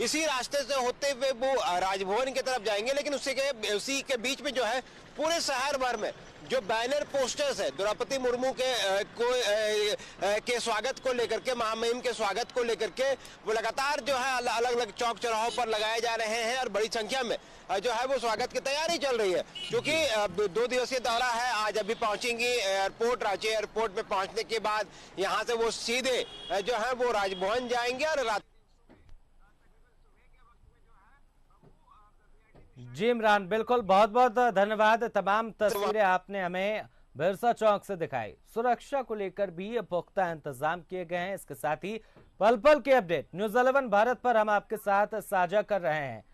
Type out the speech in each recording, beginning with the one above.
इसी रास्ते से होते हुए वो राजभवन की तरफ जाएंगे। लेकिन उसी के बीच में जो है पूरे शहर भर में जो बैनर पोस्टर्स है द्रौपदी मुर्मू के स्वागत को लेकर के, महामहिम के स्वागत को लेकर के, वो लगातार जो है अलग अलग चौक चौराहों पर लगाए जा रहे हैं और बड़ी संख्या में जो है वो स्वागत की तैयारी चल रही है। क्योंकि 2 दिवसीय दौरा है, आज अभी पहुंचेंगी एयरपोर्ट, रांची एयरपोर्ट में पहुंचने के बाद यहाँ से वो सीधे जो है वो राजभवन जाएंगे और जी इमरान, बिल्कुल, बहुत बहुत धन्यवाद। तमाम तस्वीरें आपने हमें बिरसा चौक से दिखाई। सुरक्षा को लेकर भी पुख्ता इंतजाम किए गए हैं। इसके साथ ही पल पल के अपडेट न्यूज़ 11 भारत पर हम आपके साथ साझा कर रहे हैं।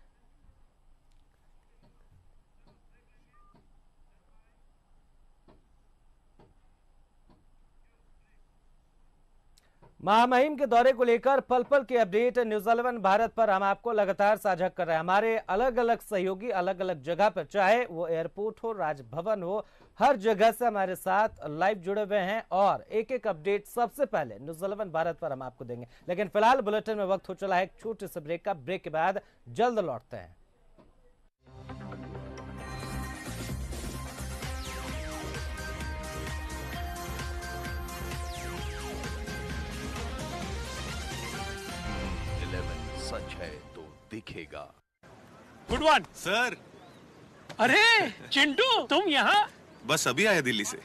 महामहिम के दौरे को लेकर पल पल के अपडेट न्यूज़ 11 भारत पर हम आपको लगातार साझा कर रहे हैं। हमारे अलग अलग सहयोगी अलग अलग जगह पर, चाहे वो एयरपोर्ट हो, राजभवन हो, हर जगह से हमारे साथ लाइव जुड़े हुए हैं और एक एक अपडेट सबसे पहले न्यूज़ 11 भारत पर हम आपको देंगे। लेकिन फिलहाल बुलेटिन में वक्त हो चला है एक छोटे से ब्रेक का। ब्रेक के बाद जल्द लौटते हैं। सच है तो दिखेगा। Good one sir. अरे चिंटू, तुम यहाँ? बस अभी आया दिल्ली से।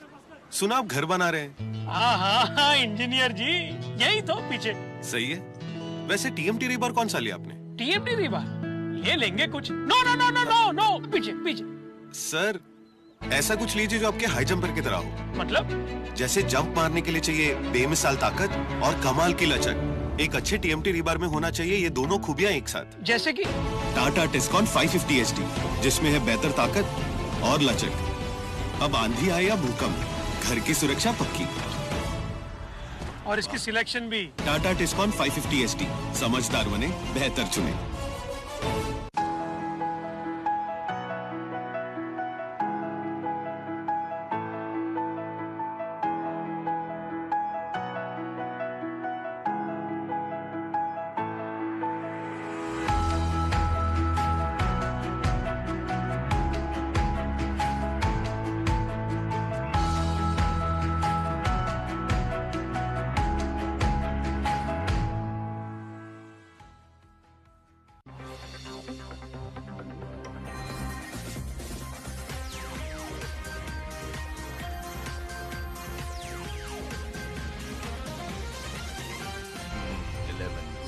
सुना आप घर बना रहे हैं? हाँ, इंजीनियर जी, यही तो पीछे। सही है। वैसे टीएमटी रीबार कौन सा लिया आपने? टीएमटी रीबार ले लेंगे कुछ। No no no no no no, पीछे पीछे। सर ऐसा कुछ लीजिए जो आपके हाई जंपर की तरह हो। मतलब? जैसे जंप मारने के लिए चाहिए बेमिसाल ताकत और कमाल की लचक, एक अच्छे टीएमटी रीबार में होना चाहिए ये दोनों खूबियां एक साथ। जैसे कि टाटा टिस्कॉन 550 एचडी, जिसमें है बेहतर ताकत और लचक। अब आंधी आए या भूकंप, घर की सुरक्षा पक्की। और इसकी सिलेक्शन भी। टाटा टिस्कॉन 550 एचडी, समझदार बने, बेहतर चुने।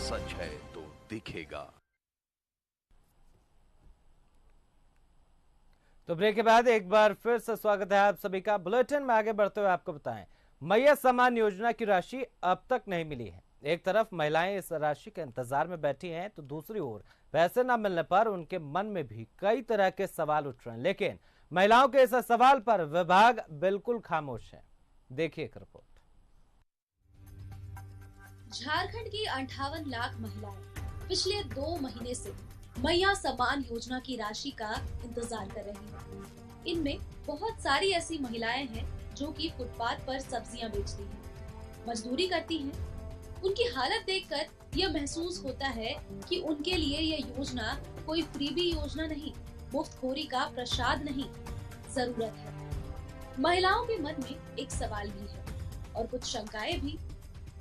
सच है तो दिखेगा। तो ब्रेक के बाद एक बार फिर से स्वागत है आप सभी का। बुलेटिन में आगे बढ़ते हुए आपको बताएं, मैया सम्मान योजना की राशि अब तक नहीं मिली है। एक तरफ महिलाएं इस राशि के इंतजार में बैठी हैं, तो दूसरी ओर पैसे न मिलने पर उनके मन में भी कई तरह के सवाल उठ रहे हैं। लेकिन महिलाओं के इस सवाल पर विभाग बिल्कुल खामोश है। देखिए एक रिपोर्ट। झारखंड की 58 लाख महिलाएं पिछले 2 महीने से मैया सम्मान योजना की राशि का इंतजार कर रही हैं। इनमें बहुत सारी ऐसी महिलाएं हैं जो कि फुटपाथ पर सब्जियां बेचती हैं, मजदूरी करती हैं। उनकी हालत देखकर यह महसूस होता है कि उनके लिए यह योजना कोई फ्रीबी योजना नहीं, मुफ्तखोरी का प्रसाद नहीं, जरूरत है। महिलाओं के मन में एक सवाल भी है और कुछ शंकाएं भी।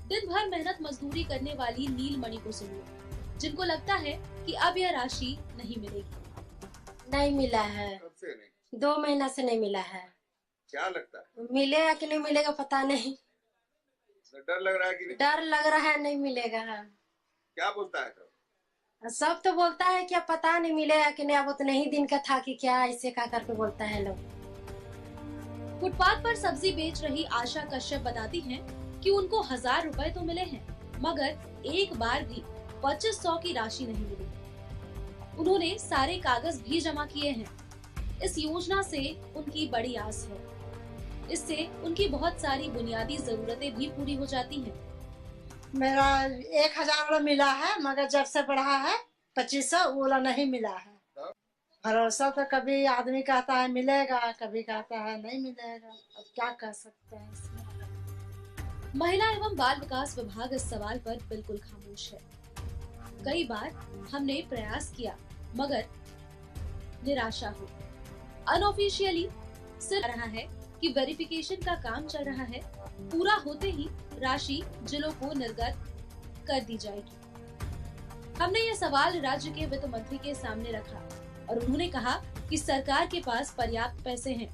दिन भर मेहनत मजदूरी करने वाली नीलमणि को सुनिए, जिनको लगता है कि अब यह राशि नहीं मिलेगी। नहीं मिला है, 2 महीना से नहीं मिला है। क्या लगता है मिलेगा कि नहीं मिलेगा पता नहीं। डर लग रहा है कि नहीं? डर लग रहा है नहीं मिलेगा। क्या बोलता है तो? सब तो बोलता है कि अब पता नहीं मिलेगा कि नहीं, अब उतने ही दिन का था कि क्या, ऐसे का करके बोलता है लोग। फुटपाथ पर सब्जी बेच रही आशा कश्यप बताती हैं कि उनको 1000 रुपए तो मिले हैं, मगर एक बार भी 2500 की राशि नहीं मिली। उन्होंने सारे कागज भी जमा किए हैं। इस योजना से उनकी बड़ी आस है। इससे उनकी बहुत सारी बुनियादी जरूरतें भी पूरी हो जाती हैं। मेरा 1000 मिला है, मगर जब से बढ़ा है 2500 वाला नहीं मिला है। भरोसा तो कभी आदमी कहता है मिलेगा, कभी कहता है नहीं मिलेगा। अब क्या कर सकते हैं इसमें। महिला एवं बाल विकास विभाग इस सवाल पर बिल्कुल खामोश है। कई बार हमने प्रयास किया मगर निराशा हुई। अनऑफिशियली सिर्फ रहा है कि वेरिफिकेशन का काम चल रहा है, पूरा होते ही राशि जिलों को निर्गत कर दी जाएगी। हमने यह सवाल राज्य के वित्त मंत्री के सामने रखा और उन्होंने कहा कि सरकार के पास पर्याप्त पैसे हैं,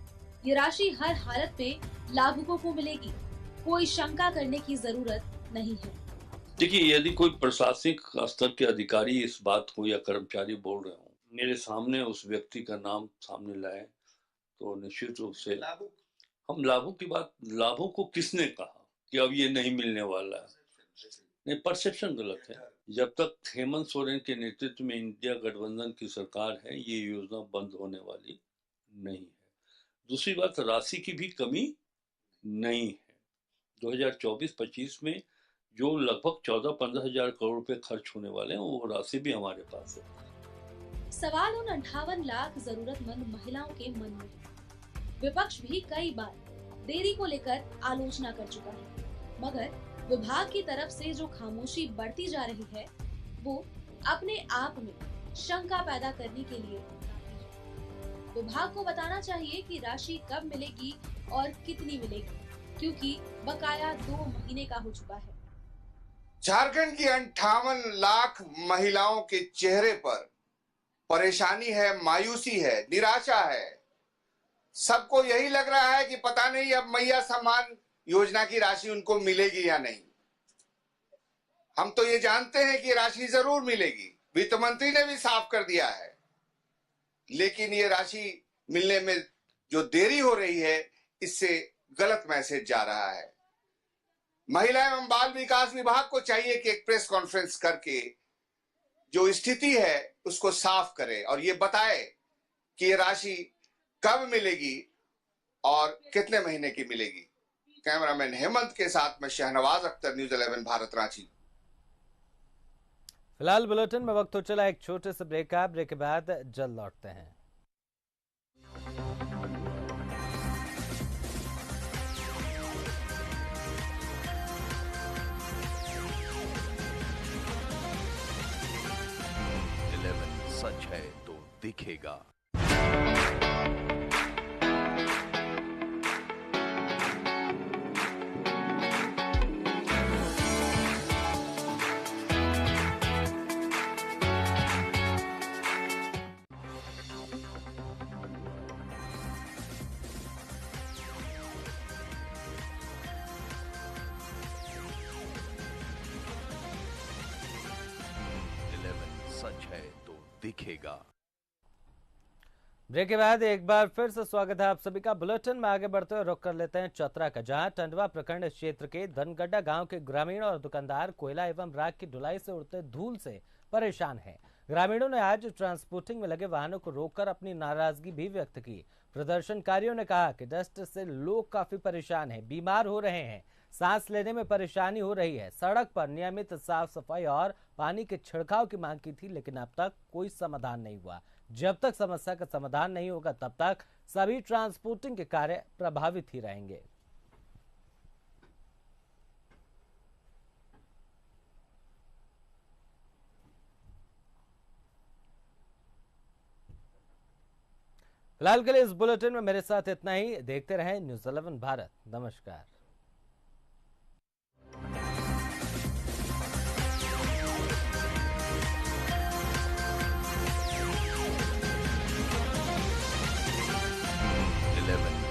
ये राशि हर हालत में लाभुकों को मिलेगी, कोई शंका करने की जरूरत नहीं है। देखिए, यदि कोई प्रशासनिक स्तर के अधिकारी इस बात को या कर्मचारी बोल रहे हो, मेरे सामने उस व्यक्ति का नाम सामने लाए तो निश्चित रूप से हम लाभों को किसने कहा कि अब ये नहीं मिलने वाला है? नहीं, परसेप्शन गलत है। जब तक हेमंत सोरेन के नेतृत्व में इंडिया गठबंधन की सरकार है, ये योजना बंद होने वाली नहीं है। दूसरी बात, राशि की भी कमी नहीं है। 2024-25 में जो लगभग 14-15 हजार करोड़ रुपए खर्च होने वाले हैं, वो राशि भी हमारे पास है। सवाल उन 58 लाख जरूरतमंद महिलाओं के मन में है। विपक्ष भी कई बार देरी को लेकर आलोचना कर चुका है, मगर विभाग की तरफ से जो खामोशी बढ़ती जा रही है, वो अपने आप में शंका पैदा करने के लिए विभाग को बताना चाहिए कि राशि कब मिलेगी और कितनी मिलेगी, क्योंकि बकाया 2 महीने का हो चुका है। झारखंड की 58 लाख महिलाओं के चेहरे पर परेशानी है, मायूसी है, निराशा है। सबको यही लग रहा है कि पता नहीं अब मैया सम्मान योजना की राशि उनको मिलेगी या नहीं। हम तो ये जानते हैं कि राशि जरूर मिलेगी, वित्त मंत्री ने भी साफ कर दिया है, लेकिन ये राशि मिलने में जो देरी हो रही है, इससे गलत मैसेज जा रहा है। महिला एवं बाल विकास विभाग को चाहिए कि एक प्रेस कॉन्फ्रेंस करके जो स्थिति है उसको साफ करे और ये बताए कि ये राशि कब मिलेगी और कितने महीने की मिलेगी। कैमरामैन हेमंत के साथ में शहनवाज अख्तर, न्यूज़ 11 भारत, रांची। फिलहाल बुलेटिन में वक्त हो चला एक छोटे से ब्रेक का। ब्रेक के बाद जल्द लौटते हैं। सच है तो दिखेगा। सच है तो दिखेगा। ब्रेक के बाद एक बार फिर से स्वागत है आप सभी का। बुलेटिन में आगे बढ़ते हुए रुक कर लेते हैं चतरा का, जहां टंडवा प्रखंड क्षेत्र के धनगड्डा गांव के ग्रामीण और दुकानदार कोयला एवं राख की ढुलाई से उड़ते धूल से परेशान हैं। ग्रामीणों ने आज ट्रांसपोर्टिंग में लगे वाहनों को रोककर अपनी नाराजगी भी व्यक्त की। प्रदर्शनकारियों ने कहा कि डस्ट से लोग काफी परेशान हैं, बीमार हो रहे हैं, सांस लेने में परेशानी हो रही है। सड़क पर नियमित साफ सफाई और पानी के छिड़काव की मांग की थी, लेकिन अब तक कोई समाधान नहीं हुआ। जब तक समस्या का समाधान नहीं होगा तब तक सभी ट्रांसपोर्टिंग के कार्य प्रभावित ही रहेंगे। फिलहाल के लिए इस बुलेटिन में मेरे साथ इतना ही। देखते रहें न्यूज़ 11 भारत। नमस्कार।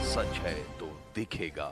सच है तो दिखेगा।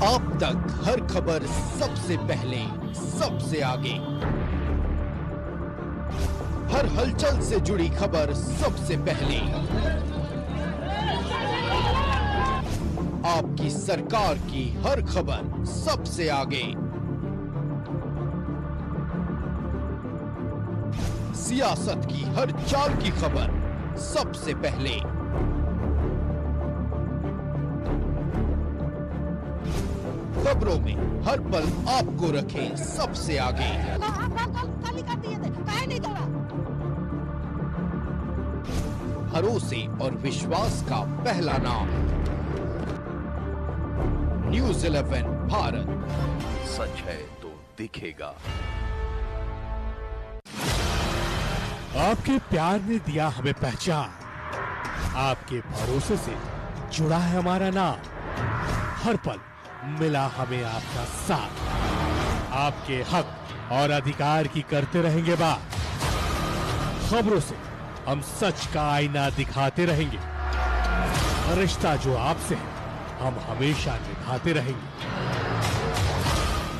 अब तक हर खबर सबसे पहले, सबसे आगे, हर हलचल से जुड़ी खबर सबसे पहले, आपकी सरकार की हर खबर सबसे आगे, सियासत की हर चाल की खबर सबसे पहले, खबरों में हर पल आपको रखें सबसे आगे। भरोसे और विश्वास का पहला नाम, न्यूज़ 11 भारत। सच है तो दिखेगा। आपके प्यार ने दिया हमें पहचान, आपके भरोसे से जुड़ा है हमारा नाम, हर पल मिला हमें आपका साथ, आपके हक और अधिकार की करते रहेंगे बात, खबरों से हम सच का आईना दिखाते रहेंगे, रिश्ता जो आपसे है हम हमेशा निभाते रहेंगे।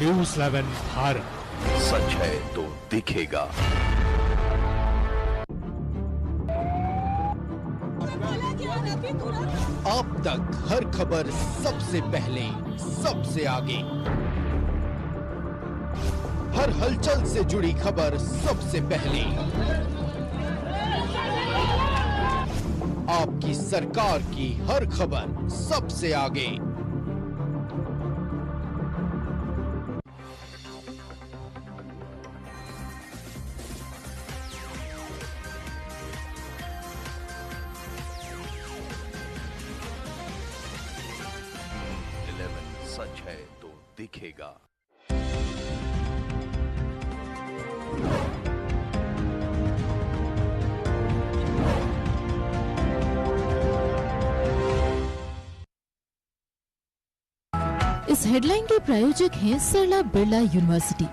न्यूज़ 11 भारत। सच है तो दिखेगा। आप तक हर खबर सबसे पहले, सबसे आगे, हर हलचल से जुड़ी खबर सबसे पहले, आपकी सरकार की हर खबर सबसे आगे। सच है तो दिखेगा। इस हेडलाइन के प्रायोजक हैं सरला बिरला यूनिवर्सिटी।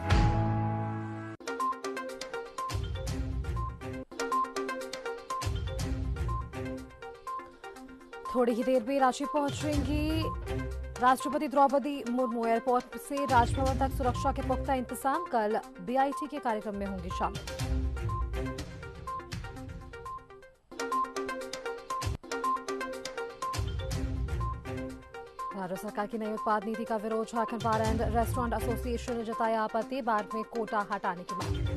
थोड़ी ही देर में रांची पहुंचेंगी राष्ट्रपति द्रौपदी मुर्मू। एयरपोर्ट से राजभवन तक सुरक्षा के पुख्ता इंतजाम, कल बीआईटी के कार्यक्रम में होंगी शामिल। भारत सरकार की नई उत्पाद नीति का विरोध, झारखंड बार एंड रेस्टोरेंट एसोसिएशन ने जताया आपत्ति, बार में कोटा हटाने की मांग।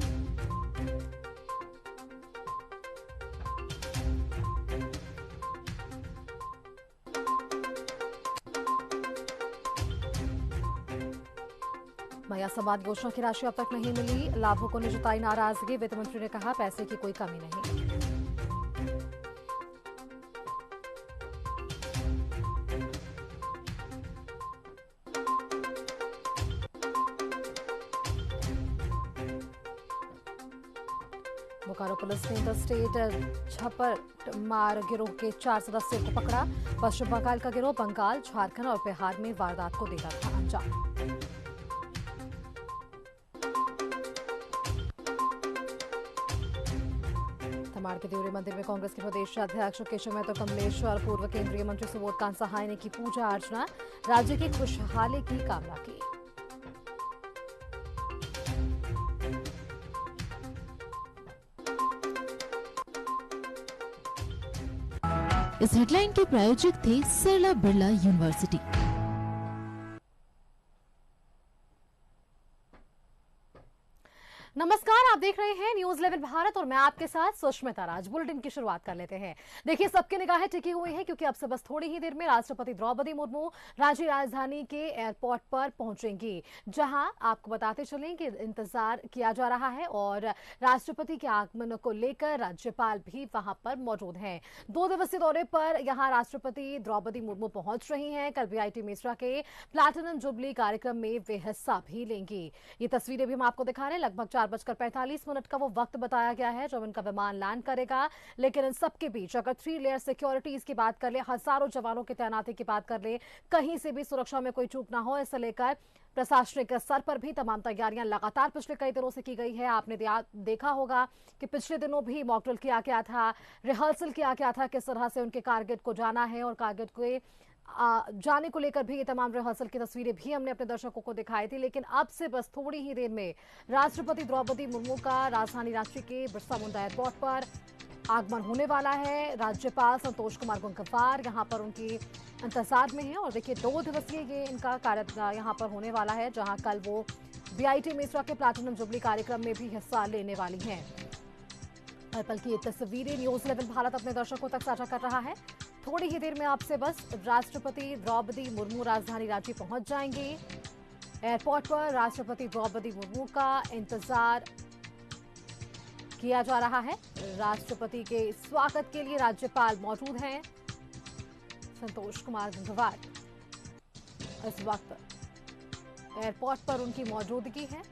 मैया समाज योजना की राशि अब तक नहीं मिली, लाभुकों ने जताई नाराजगी, वित्त मंत्री ने कहा पैसे की कोई कमी नहीं। बोकारो पुलिस ने इंटरस्टेट छपर मार गिरोह के 4 सदस्यों को पकड़ा। पश्चिम बंगाल का गिरोह बंगाल, झारखंड और बिहार में वारदात को देता था अंजाम। तमाड़ के देवरी मंदिर में कांग्रेस के प्रदेश अध्यक्ष केशव महतो कमलेश्वर, पूर्व केंद्रीय मंत्री सुबोध कांत सहाय ने की पूजा अर्चना, राज्य की खुशहाली की कामना की। इस हेडलाइन के प्रायोजक थे सरला बिरला यूनिवर्सिटी। नमस्कार, आप देख रहे हैं न्यूज़ 11 भारत और मैं आपके साथ सुष्मिता राज। बुलेटिन की शुरुआत कर लेते हैं। देखिए, सबकी निगाहें टिकी हुई हैं क्योंकि अब से बस थोड़ी ही देर में राष्ट्रपति द्रौपदी मुर्मू रांची राजधानी के एयरपोर्ट पर पहुंचेंगी, जहां आपको बताते चलें कि इंतजार किया जा रहा है और राष्ट्रपति के आगमन को लेकर राज्यपाल भी वहां पर मौजूद हैं। 2 दिवसीय दौरे पर यहां राष्ट्रपति द्रौपदी मुर्मू पहुंच रही हैं। कल बीआईटी मेसरा के प्लैटिनम जुबली कार्यक्रम में वे हिस्सा भी लेंगी। ये तस्वीरें भी हम आपको दिखा रहे हैं। लगभग 4:45 का वो वक्त बताया गया है जब इनका विमान लैंड करेगा। लेकिन इन सबके बीच अगर 3 लेयर सिक्योरिटीज की बात कर ले, हजारों जवानों की तैनाती की बात कर ले, कहीं से भी सुरक्षा में कोई चूक ना हो, इसे लेकर प्रशासनिक स्तर पर भी तमाम तैयारियां लगातार पिछले कई दिनों से की गई है। आपने देखा होगा कि पिछले दिनों भी मॉक ड्रिल किया गया था, रिहर्सल किया गया था किस तरह से उनके टारगेट को जाना है और टारगेट के जाने को लेकर भी ये तमाम रिहर्सल की तस्वीरें भी हमने अपने दर्शकों को दिखाई थी। लेकिन अब से बस थोड़ी ही देर में राष्ट्रपति द्रौपदी मुर्मू का राजधानी रांची के बिरसा मुंडा एयरपोर्ट पर आगमन होने वाला है। राज्यपाल संतोष कुमार गंगवार यहाँ पर उनकी इंतजार में है और देखिए 2 दिवसीय ये इनका कार्य यहाँ पर होने वाला है, जहाँ कल वो बीआईटी मेसरा के प्लैटिनम जुबली कार्यक्रम में भी हिस्सा लेने वाली हैं। पल की ये तस्वीरें न्यूज 11 भारत अपने दर्शकों तक साझा कर रहा है। थोड़ी ही देर में आपसे बस राष्ट्रपति द्रौपदी मुर्मू राजधानी रांची पहुंच जाएंगे। एयरपोर्ट पर राष्ट्रपति द्रौपदी मुर्मू का इंतजार किया जा रहा है। राष्ट्रपति के स्वागत के लिए राज्यपाल मौजूद हैं संतोष कुमार गंगवार। इस वक्त एयरपोर्ट पर उनकी मौजूदगी है।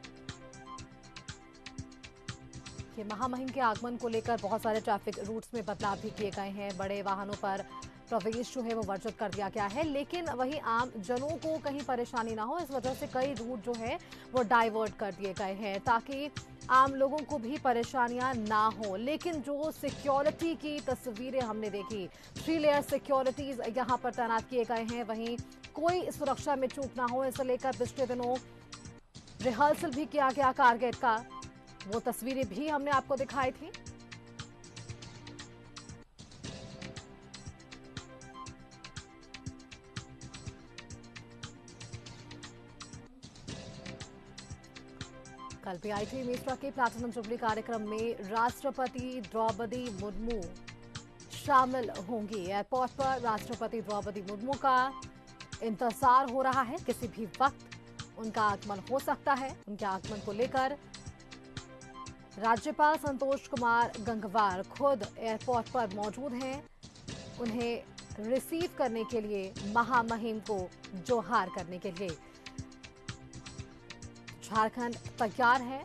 कि महामहिम के आगमन को लेकर बहुत सारे ट्रैफिक रूट्स में बदलाव भी किए गए हैं। बड़े वाहनों पर प्रवेश जो है वो वर्जित कर दिया गया है, लेकिन वहीं आम जनों को कहीं परेशानी ना हो इस वजह से कई रूट जो है वो डाइवर्ट कर दिए गए हैं ताकि आम लोगों को भी परेशानियां ना हो। लेकिन जो सिक्योरिटी की तस्वीरें हमने देखी, 3 लेयर सिक्योरिटीज यहाँ पर तैनात किए गए हैं। वहीं कोई सुरक्षा में चूक ना हो इसे लेकर पिछले दिनों रिहर्सल भी किया गया कारगिल का, वो तस्वीरें भी हमने आपको दिखाई थी। कल बीआईटी मेसरा के प्लैटिनम जुबली कार्यक्रम में राष्ट्रपति द्रौपदी मुर्मू शामिल होंगी। एयरपोर्ट पर राष्ट्रपति द्रौपदी मुर्मू का इंतजार हो रहा है। किसी भी वक्त उनका आगमन हो सकता है। उनके आगमन को लेकर राज्यपाल संतोष कुमार गंगवार खुद एयरपोर्ट पर मौजूद हैं। उन्हें रिसीव करने के लिए, महामहिम को जोहार करने के लिए झारखंड तैयार है।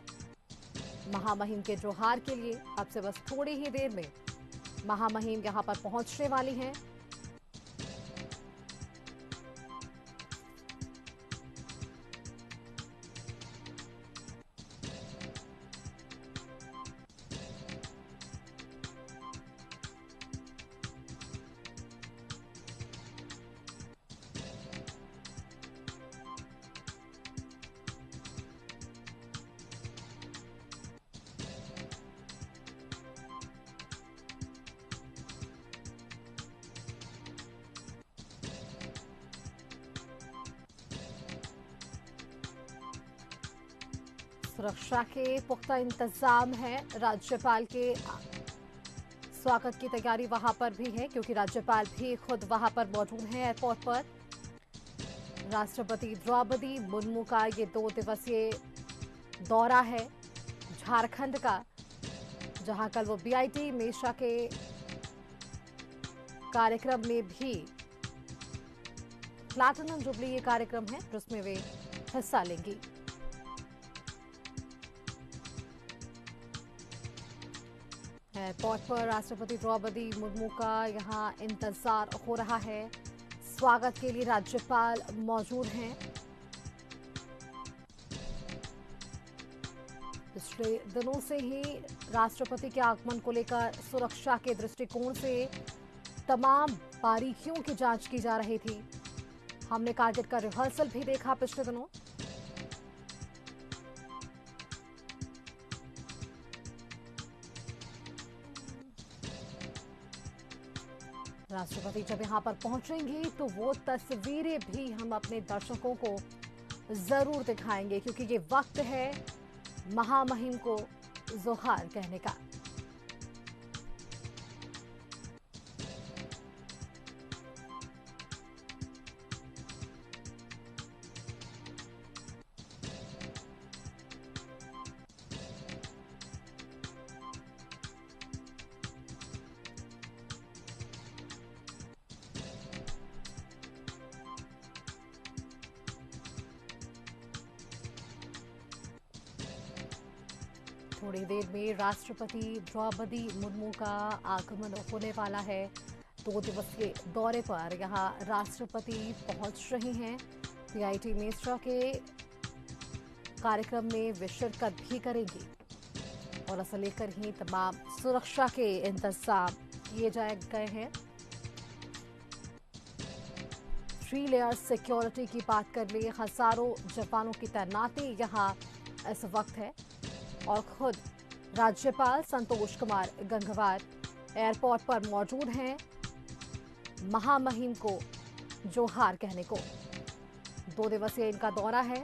महामहिम के जोहार के लिए अब से बस थोड़ी ही देर में महामहिम यहां पर पहुंचने वाली हैं। सुरक्षा के पुख्ता इंतजाम है। राज्यपाल के स्वागत की तैयारी वहां पर भी है क्योंकि राज्यपाल भी खुद वहां पर मौजूद हैं एयरपोर्ट पर। राष्ट्रपति द्रौपदी मुर्मू का ये 2 दिवसीय दौरा है झारखंड का, जहां कल वो बीआईटी मेसरा के कार्यक्रम में भी, प्लैटिनम जुबली ये कार्यक्रम है जिसमें वे हिस्सा लेंगी। एयरपोर्ट पर राष्ट्रपति द्रौपदी मुर्मू का यहां इंतजार हो रहा है। स्वागत के लिए राज्यपाल मौजूद हैं। पिछले दिनों से ही राष्ट्रपति के आगमन को लेकर सुरक्षा के दृष्टिकोण से तमाम बारीकियों की जांच की जा रही थी। हमने कारगिल का रिहर्सल भी देखा पिछले दिनों। राष्ट्रपति जब यहां पर पहुंचेंगे तो वो तस्वीरें भी हम अपने दर्शकों को जरूर दिखाएंगे क्योंकि ये वक्त है महामहिम को जोहार कहने का। थोड़ी देर में राष्ट्रपति द्रौपदी मुर्मू का आगमन होने वाला है। 2 दिवसीय दौरे पर यहां राष्ट्रपति पहुंच रही हैं। बीआईटी मेसरा के कार्यक्रम में वे शिरकत भी करेंगी और इसे लेकर ही तमाम सुरक्षा के इंतजाम किए गए हैं। 3 लेयर सिक्योरिटी की बात कर ली, हजारों जवानों की तैनाती यहाँ इस वक्त है और खुद राज्यपाल संतोष कुमार गंगवार एयरपोर्ट पर मौजूद हैं महामहिम को जोहार कहने को। 2 दिवसीय इनका दौरा है।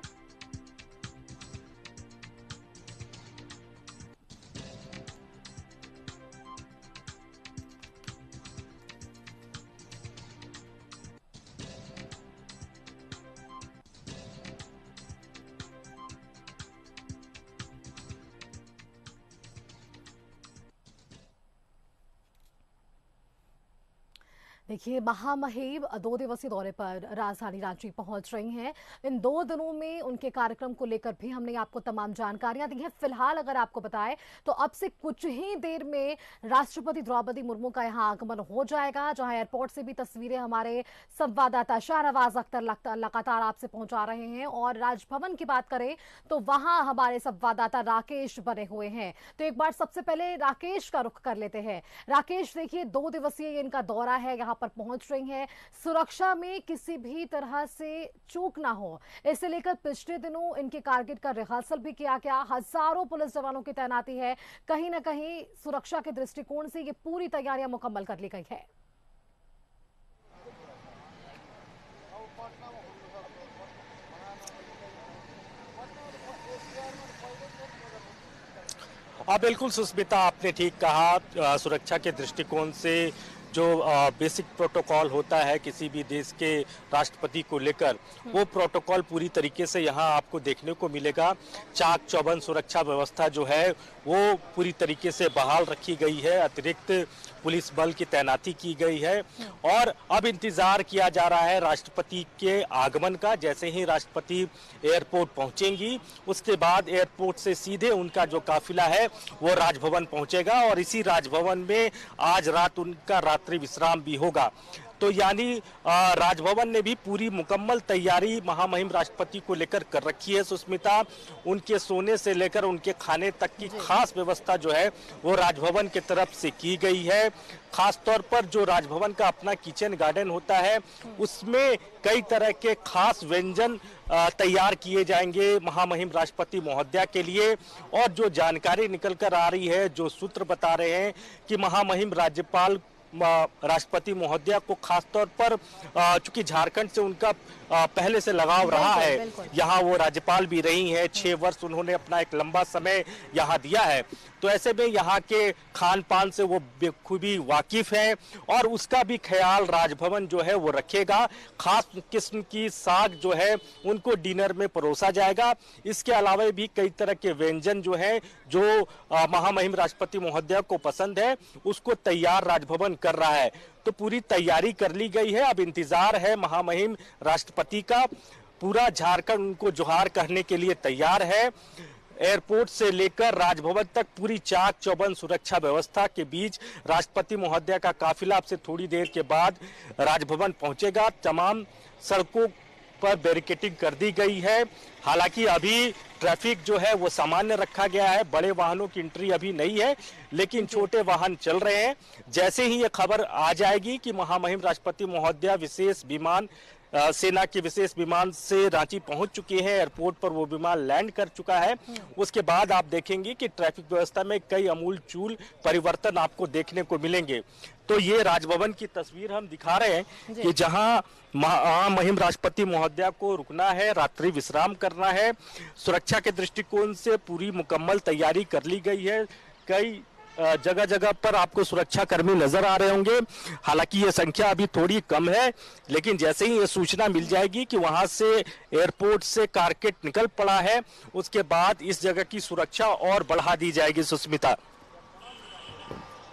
देखिए, महामहिम 2 दिवसीय दौरे पर राजधानी रांची पहुंच रही हैं। इन 2 दिनों में उनके कार्यक्रम को लेकर भी हमने आपको तमाम जानकारियां दी हैं। फिलहाल अगर आपको बताएं तो अब से कुछ ही देर में राष्ट्रपति द्रौपदी मुर्मू का यहां आगमन हो जाएगा, जहां एयरपोर्ट से भी तस्वीरें हमारे संवाददाता शाहनवाज अख्तर लगातार आपसे पहुंचा रहे हैं। और राजभवन की बात करें तो वहां हमारे संवाददाता राकेश बने हुए हैं। तो एक बार सबसे पहले राकेश का रुख कर लेते हैं। राकेश, देखिए 2 दिवसीय इनका दौरा है, यहाँ पर पहुंच रही हैं। सुरक्षा में किसी भी तरह से चूक ना हो, इसे लेकर पिछले दिनों इनके कारगिल का रिहर्सल भी किया गया। हजारों पुलिस जवानों की तैनाती है। कहीं ना कहीं सुरक्षा के दृष्टिकोण से ये पूरी तैयारियां मुकम्मल कर ली गई है। बिल्कुल सुस्मिता, आपने ठीक कहा। सुरक्षा के दृष्टिकोण से जो बेसिक प्रोटोकॉल होता है किसी भी देश के राष्ट्रपति को लेकर, वो प्रोटोकॉल पूरी तरीके से यहाँ आपको देखने को मिलेगा। चाक चौबंद सुरक्षा व्यवस्था जो है वो पूरी तरीके से बहाल रखी गई है। अतिरिक्त पुलिस बल की तैनाती की गई है और अब इंतजार किया जा रहा है राष्ट्रपति के आगमन का। जैसे ही राष्ट्रपति एयरपोर्ट पहुंचेंगी, उसके बाद एयरपोर्ट से सीधे उनका जो काफिला है वो राजभवन पहुंचेगा और इसी राजभवन में आज रात उनका रात्रि विश्राम भी होगा। तो यानी राजभवन ने भी पूरी मुकम्मल तैयारी महामहिम राष्ट्रपति को लेकर कर रखी है सुस्मिता। उनके सोने से लेकर उनके खाने तक की खास व्यवस्था जो है वो राजभवन की तरफ से की गई है। खास तौर पर जो राजभवन का अपना किचन गार्डन होता है उसमें कई तरह के खास व्यंजन तैयार किए जाएंगे महामहिम राष्ट्रपति महोदया के लिए। और जो जानकारी निकल कर आ रही है, जो सूत्र बता रहे हैं कि महामहिम राज्यपाल राष्ट्रपति महोदया को खास तौर पर चूंकि झारखंड से उनका पहले से लगाव रहा है, यहाँ वो राज्यपाल भी रही हैं, 6 वर्ष उन्होंने अपना एक लंबा समय यहाँ दिया है। तो ऐसे में यहाँ के खान पान से वो बेखूबी वाकिफ हैं और उसका भी ख्याल राजभवन जो है वो रखेगा। खास किस्म की साग जो है उनको डिनर में परोसा जाएगा। इसके अलावा भी कई तरह के व्यंजन जो है जो महामहिम राष्ट्रपति महोदया को पसंद है उसको तैयार राजभवन कर रहा है। तो पूरी तैयारी कर ली गई है। अब इंतजार है महामहिम राष्ट्रपति का। पूरा झारखंड उनको जोहार कहने के लिए तैयार है। एयरपोर्ट से लेकर राजभवन तक पूरी चाक चौबंद सुरक्षा व्यवस्था के बीच राष्ट्रपति महोदया का काफिला अब से थोड़ी देर के बाद राजभवन पहुंचेगा। तमाम सड़कों पर बैरिकेडिंग कर दी गई है। हालांकि अभी ट्रैफिक जो है वो सामान्य रखा गया है। बड़े वाहनों की एंट्री अभी नहीं है, लेकिन छोटे वाहन चल रहे हैं। जैसे ही ये खबर आ जाएगी कि महामहिम राष्ट्रपति महोदया विशेष विमान सेना के विशेष विमान से रांची पहुंच चुके हैं, एयरपोर्ट पर वो विमान लैंड कर चुका है, उसके बाद आप देखेंगे कि ट्रैफिक व्यवस्था में कई आमूल-चूल परिवर्तन आपको देखने को मिलेंगे। तो ये राजभवन की तस्वीर हम दिखा रहे हैं कि जहां महामहिम राष्ट्रपति महोदया को रुकना है, रात्रि विश्राम करना है। सुरक्षा के दृष्टिकोण से पूरी मुकम्मल तैयारी कर ली गई है। कई जगह जगह पर आपको सुरक्षा कर्मी नजर आ रहे होंगे। हालांकि ये संख्या अभी थोड़ी कम है, लेकिन जैसे ही ये सूचना मिल जाएगी कि वहां से एयरपोर्ट से कारकेट निकल पड़ा है, उसके बाद इस जगह की सुरक्षा और बढ़ा दी जाएगी। सुस्मिता,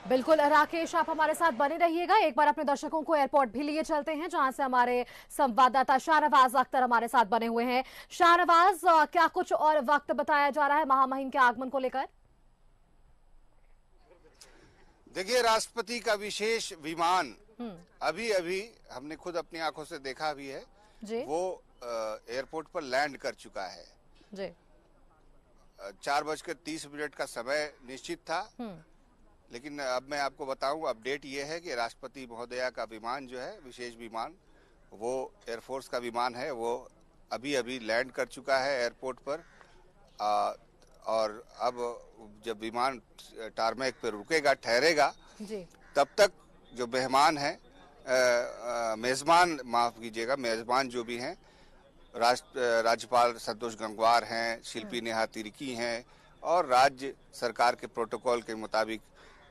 बिल्कुल राकेश, आप हमारे साथ बने रहिएगा। एक बार अपने दर्शकों को एयरपोर्ट भी लिए चलते हैं, जहां से हमारे संवाददाता शाहनवाज अख्तर हमारे साथ बने हुए हैं। शाहनवाज, क्या कुछ और वक्त बताया जा रहा है महामहिम के आगमन को लेकर? देखिए, राष्ट्रपति का विशेष विमान अभी अभी हमने खुद अपनी आंखों से देखा भी है जी। वो एयरपोर्ट पर लैंड कर चुका है जी। 4:30 का समय निश्चित था, लेकिन अब मैं आपको बताऊं अपडेट ये है कि राष्ट्रपति महोदया का विमान जो है विशेष विमान वो एयरफोर्स का विमान है, वो अभी अभी लैंड कर चुका है एयरपोर्ट पर। और अब जब विमान टारमेक पे रुकेगा, ठहरेगा जी। तब तक जो मेहमान हैं, मेजबान माफ कीजिएगा, मेजबान जो भी हैं, राज्यपाल संतोष गंगवार हैं, शिल्पी नेहा तिर्की हैं और राज्य सरकार के प्रोटोकॉल के मुताबिक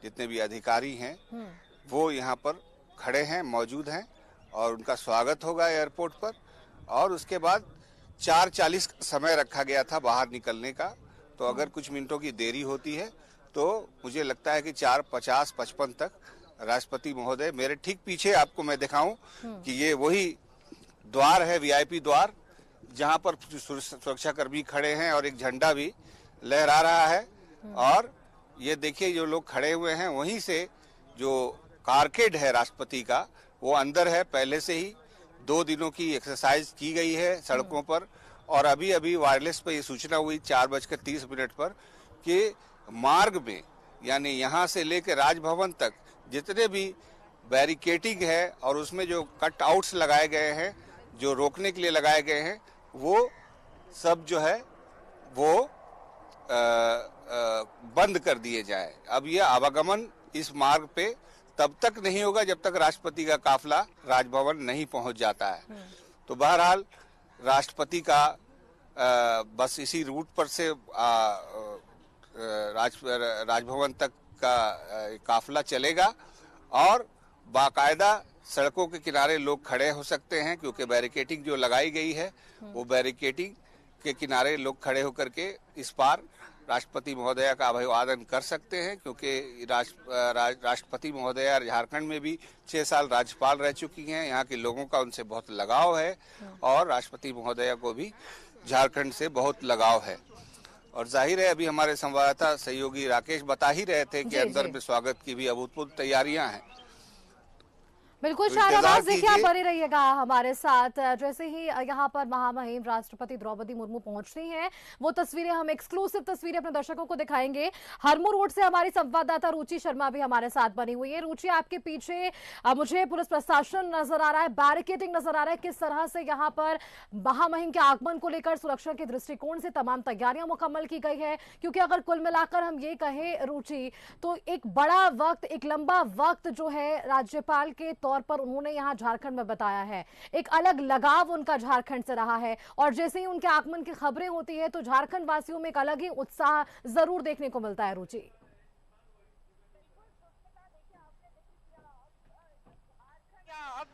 जितने भी अधिकारी हैं वो यहाँ पर खड़े हैं, मौजूद हैं और उनका स्वागत होगा एयरपोर्ट पर। और उसके बाद 4:40 समय रखा गया था बाहर निकलने का, तो अगर कुछ मिनटों की देरी होती है तो मुझे लगता है कि 4:50-55 तक राष्ट्रपति महोदय, मेरे ठीक पीछे आपको मैं दिखाऊं कि ये वही द्वार है, वीआईपी द्वार, जहां पर सुरक्षा कर्मी खड़े हैं और एक झंडा भी लहरा रहा है। और ये देखिए जो लोग खड़े हुए हैं, वहीं से जो कारकेड है राष्ट्रपति का वो अंदर है। पहले से ही 2 दिनों की एक्सरसाइज की गई है सड़कों पर और अभी अभी वायरलेस पर ये सूचना हुई 4:30 पर कि मार्ग में, यानी यहाँ से लेकर राजभवन तक जितने भी बैरिकेडिंग है और उसमें जो कट आउट्स लगाए गए हैं, जो रोकने के लिए लगाए गए हैं, वो सब जो है वो बंद कर दिए जाए। अब ये आवागमन इस मार्ग पे तब तक नहीं होगा जब तक राष्ट्रपति का काफिला राजभवन नहीं पहुंच जाता है। तो बहरहाल राष्ट्रपति का बस इसी रूट पर से राजभवन तक का काफिला चलेगा और बाकायदा सड़कों के किनारे लोग खड़े हो सकते हैं, क्योंकि बैरिकेडिंग जो लगाई गई है वो बैरिकेडिंग के किनारे लोग खड़े होकर के इस पार राष्ट्रपति महोदया का अभिवादन कर सकते हैं, क्योंकि राष्ट्रपति महोदया झारखंड में भी 6 साल राज्यपाल रह चुकी हैं। यहाँ के लोगों का उनसे बहुत लगाव है और राष्ट्रपति महोदया को भी झारखंड से बहुत लगाव है। और जाहिर है, अभी हमारे संवाददाता सहयोगी राकेश बता ही रहे थे कि अंदर में स्वागत की भी अभूतपूर्व तैयारियां हैं। बिल्कुल शाहनवाज, देखिए आप बने रहिएगा हमारे साथ। जैसे ही यहाँ पर महामहिम राष्ट्रपति द्रौपदी मुर्मू पहुंचती हैं, वो तस्वीरें हम एक्सक्लूसिव तस्वीरें अपने दर्शकों को दिखाएंगे। हरमू रोड से हमारी संवाददाता रुचि शर्मा भी हमारे साथ बनी हुई है। रुचि, आपके पीछे मुझे पुलिस प्रशासन नजर आ रहा है, बैरिकेडिंग नजर आ रहा है। किस तरह से यहाँ पर महामहिम के आगमन को लेकर सुरक्षा के दृष्टिकोण से तमाम तैयारियां मुकम्मल की गई है? क्योंकि अगर कुल मिलाकर हम ये कहें रुचि, तो एक बड़ा वक्त, एक लंबा वक्त जो है राज्यपाल के तौर पर उन्होंने यहाँ झारखंड में बताया है, एक अलग लगाव उनका झारखंड से रहा है। और जैसे ही उनके आगमन की खबरें होती है तो झारखंड वासियों में एक अलग ही उत्साह जरूर देखने को मिलता है। रुचि, अब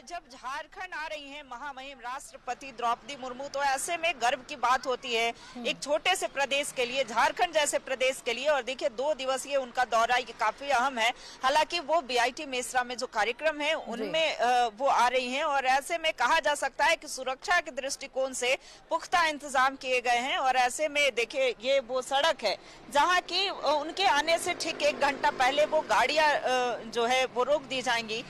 जब झारखंड आ रही हैं महामहिम राष्ट्रपति द्रौपदी मुर्मू, तो ऐसे में गर्व की बात होती है एक छोटे से प्रदेश के लिए, झारखंड जैसे प्रदेश के लिए। और देखिए 2 दिवसीय उनका दौरा ये काफी अहम है। हालांकि वो बीआईटी मेसरा में जो कार्यक्रम है उनमें वो आ रही हैं और ऐसे में कहा जा सकता है कि सुरक्षा के दृष्टिकोण से पुख्ता इंतजाम किए गए हैं। और ऐसे में देखिए ये वो सड़क है जहाँ की उनके आने से ठीक 1 घंटा पहले वो गाड़ियां जो है वो रोक दी जाएंगी,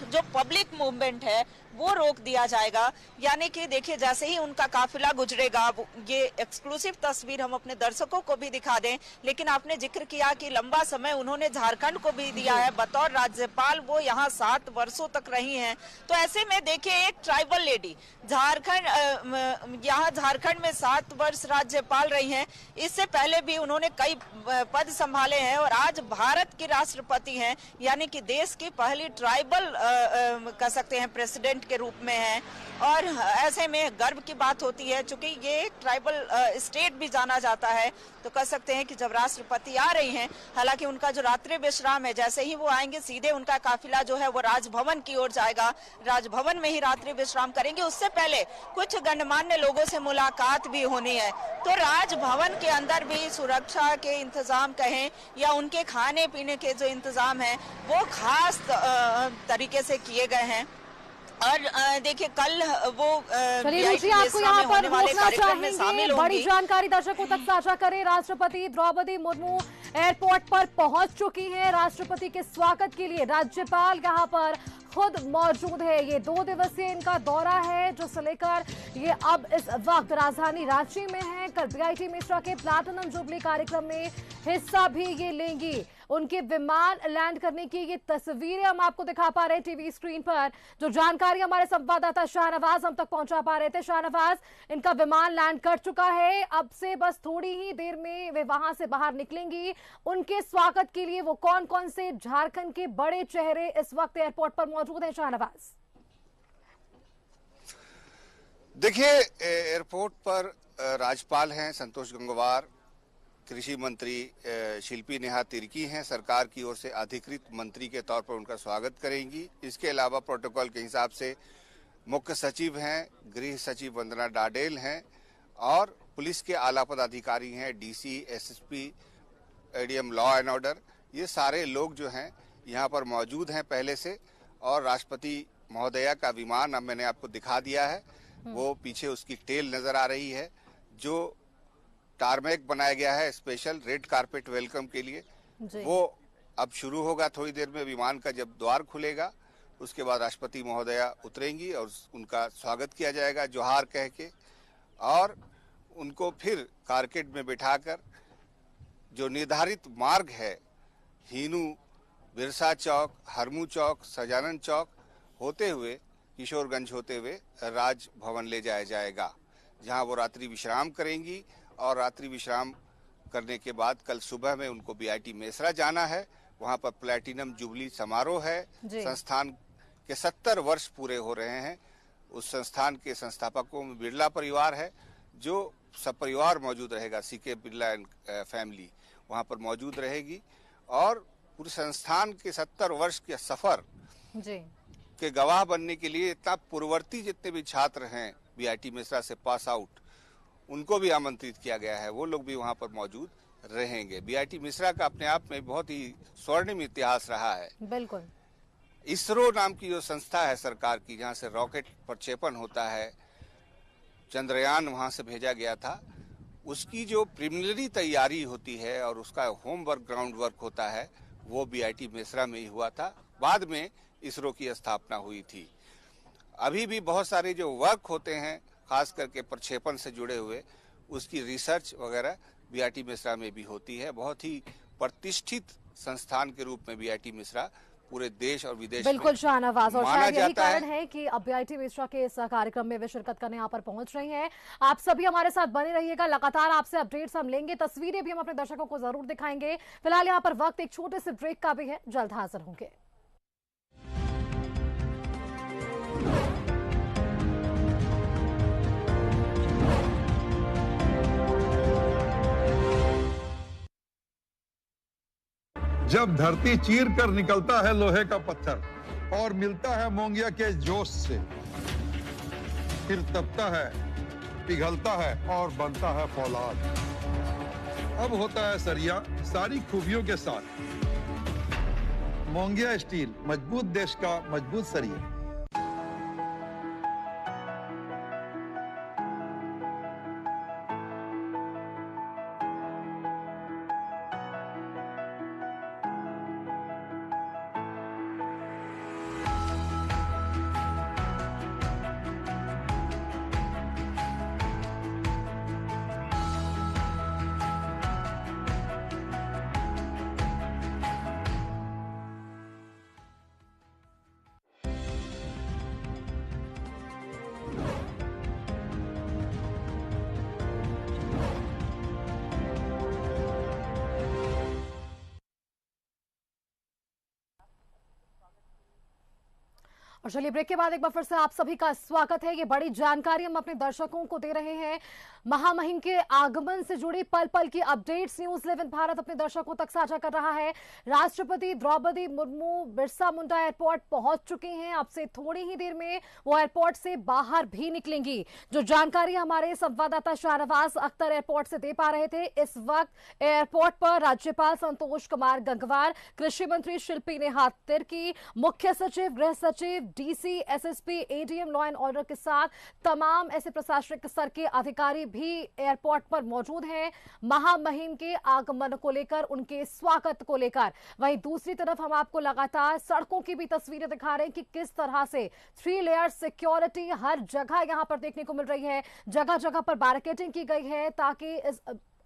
जो पब्लिक मूवमेंट है वो रोक दिया जाएगा। यानी कि देखिए जैसे ही उनका काफिला गुजरेगा, ये एक्सक्लूसिव तस्वीर हम अपने दर्शकों को भी दिखा दें, लेकिन आपने जिक्र किया कि लंबा समय उन्होंने झारखंड को भी दिया है। बतौर राज्यपाल वो यहाँ 7 वर्षों तक रही हैं। तो ऐसे में देखिए एक ट्राइबल लेडी यहाँ झारखंड में 7 वर्ष राज्यपाल रही हैं। इससे पहले भी उन्होंने कई पद संभाले हैं और आज भारत की राष्ट्रपति हैं, यानी कि देश की पहली ट्राइबल कह सकते हैं प्रेसिडेंट के रूप में है। और ऐसे में गर्व की बात होती है, चूंकि ये ट्राइबल स्टेट भी जाना जाता है। तो कह सकते हैं कि जब राष्ट्रपति आ रही हैं, हालांकि उनका जो रात्रि विश्राम है, जैसे ही वो आएंगे सीधे उनका काफिला जो है वो राजभवन की ओर जाएगा, राजभवन में ही रात्रि विश्राम करेंगे। उससे पहले कुछ गणमान्य लोगों से मुलाकात भी होनी है। तो राजभवन के अंदर भी सुरक्षा के इंतजाम कहें या उनके खाने पीने के जो इंतजाम है वो खास तरीके से किए गए हैं। और देखिए कल वो आपको यहाँ पर रोकना चाहेंगे, बड़ी जानकारी दर्शकों तक साझा करें। राष्ट्रपति द्रौपदी मुर्मू एयरपोर्ट पर पहुंच चुकी हैं। राष्ट्रपति के स्वागत के लिए राज्यपाल यहाँ पर खुद मौजूद है। ये 2 दिवसीय इनका दौरा है जो से लेकर ये अब इस वक्त राजधानी रांची में है। लेकर बीआईटी मिश्रा के प्लैटिनम जुबली कार्यक्रम में हिस्सा भी ये लेंगी। उनके विमान लैंड करने की ये तस्वीरें हम आपको दिखा पा रहे हैं टीवी स्क्रीन पर। जो जानकारी हमारे संवाददाता शाहनवाज हम तक पहुंचा पा रहे थे। शाहनवाज, इनका विमान लैंड कर चुका है, अब से बस थोड़ी ही देर में वे वहां से बाहर निकलेंगी। उनके स्वागत के लिए वो कौन कौन से झारखंड के बड़े चेहरे इस वक्त एयरपोर्ट पर मौजूद हैं? शाहनवाज, देखिए, एयरपोर्ट पर राज्यपाल हैं संतोष गंगवार, कृषि मंत्री शिल्पी नेहा तिर्की हैं, सरकार की ओर से अधिकृत मंत्री के तौर पर उनका स्वागत करेंगी। इसके अलावा प्रोटोकॉल के हिसाब से मुख्य सचिव हैं, गृह सचिव वंदना डाडेल हैं और पुलिस के आला पदाधिकारी हैं, DC, SSP, ADM law and order, ये सारे लोग जो हैं यहाँ पर मौजूद हैं पहले से। और राष्ट्रपति महोदया का विमान अब मैंने आपको दिखा दिया है, वो पीछे उसकी टेल नजर आ रही है, जो टारमेक बनाया गया है स्पेशल रेड कारपेट वेलकम के लिए, वो अब शुरू होगा थोड़ी देर में। विमान का जब द्वार खुलेगा उसके बाद राष्ट्रपति महोदया उतरेंगी और उनका स्वागत किया जाएगा जोहार कह के, और उनको फिर कारकेड में बिठाकर जो निर्धारित मार्ग है हीनू, बिरसा चौक, हरमू चौक, सजानन चौक होते हुए किशोरगंज होते हुए राजभवन ले जाया जाएगा, जहां वो रात्रि विश्राम करेंगी। और रात्रि विश्राम करने के बाद कल सुबह में उनको बीआईटी मेसरा जाना है, वहां पर प्लैटिनम जुबली समारोह है। संस्थान के 70 वर्ष पूरे हो रहे हैं। उस संस्थान के संस्थापकों में बिरला परिवार है, जो सब परिवार मौजूद रहेगा, सीके बिरला एंड फैमिली वहां पर मौजूद रहेगी। और पूरे संस्थान के 70 वर्ष के सफर के गवाह बनने के लिए इतना पूर्ववर्ती जितने भी छात्र हैं बीआईटी मिश्रा से पास आउट, उनको भी आमंत्रित किया गया है, वो लोग भी वहां पर मौजूद रहेंगे। बीआईटी मिश्रा का अपने आप में बहुत ही स्वर्णिम इतिहास रहा है। बिल्कुल। इसरो नाम की जो संस्था है सरकार की, जहां से रॉकेट प्रक्षेपण होता है, चंद्रयान वहां से भेजा गया था, उसकी जो प्रिलिमिनरी तैयारी होती है और उसका होमवर्क, ग्राउंड वर्क होता है, वो बीआईटी मिश्रा में ही हुआ था। बाद में इसरो की स्थापना हुई थी। अभी भी बहुत सारे जो वर्क होते हैं खास करके प्रक्षेपण से जुड़े हुए, उसकी रिसर्च वगैरह बीआईटी मिश्रा में भी होती है। बहुत ही प्रतिष्ठित संस्थान के रूप में बीआईटी मिश्रा पूरे देश और विदेश बिल्कुल शाहनवाज, और शायद यही कारण है कि अब बीआईटी मिश्रा के इस कार्यक्रम में वे शिरकत करने यहाँ पर पहुंच रही हैं। आप सभी हमारे साथ बने रहिएगा, लगातार आपसे अपडेट्स हम लेंगे, तस्वीरें भी हम अपने दर्शकों को जरूर दिखाएंगे। फिलहाल यहाँ पर वक्त एक छोटे से ब्रेक का भी है, जल्द हाजिर होंगे। जब धरती चीर कर निकलता है लोहे का पत्थर और मिलता है मोंगिया के जोश से, फिर तपता है, पिघलता है और बनता है फौलाद। अब होता है सरिया सारी खूबियों के साथ। मोंगिया स्टील, मजबूत देश का मजबूत सरिया। और चलिए ब्रेक के बाद एक बार फिर से आप सभी का स्वागत है। ये बड़ी जानकारी हम अपने दर्शकों को दे रहे हैं। महामहिम के आगमन से जुड़ी पल पल की अपडेट्स न्यूज 11 भारत अपने दर्शकों तक साझा कर रहा है। राष्ट्रपति द्रौपदी मुर्मू बिरसा मुंडा एयरपोर्ट पहुंच चुकी हैं। अब से थोड़ी ही देर में वो एयरपोर्ट से बाहर भी निकलेंगी। जो जानकारी हमारे संवाददाता शाहनवाज अख्तर एयरपोर्ट से दे पा रहे थे, इस वक्त एयरपोर्ट पर राज्यपाल संतोष कुमार गंगवार, कृषि मंत्री शिल्पी नेहा तिर्की, मुख्य सचिव, गृह सचिव, DC, SSP, ADM, law and order के साथ तमाम ऐसे प्रशासनिक स्तर के अधिकारी भी एयरपोर्ट पर मौजूद हैं महामहिम के आगमन को लेकर, उनके स्वागत को लेकर। वहीं दूसरी तरफ हम आपको लगातार सड़कों की भी तस्वीरें दिखा रहे हैं कि किस तरह से 3 लेयर सिक्योरिटी हर जगह यहां पर देखने को मिल रही है। जगह जगह पर बैरिकेडिंग की गई है ताकि इस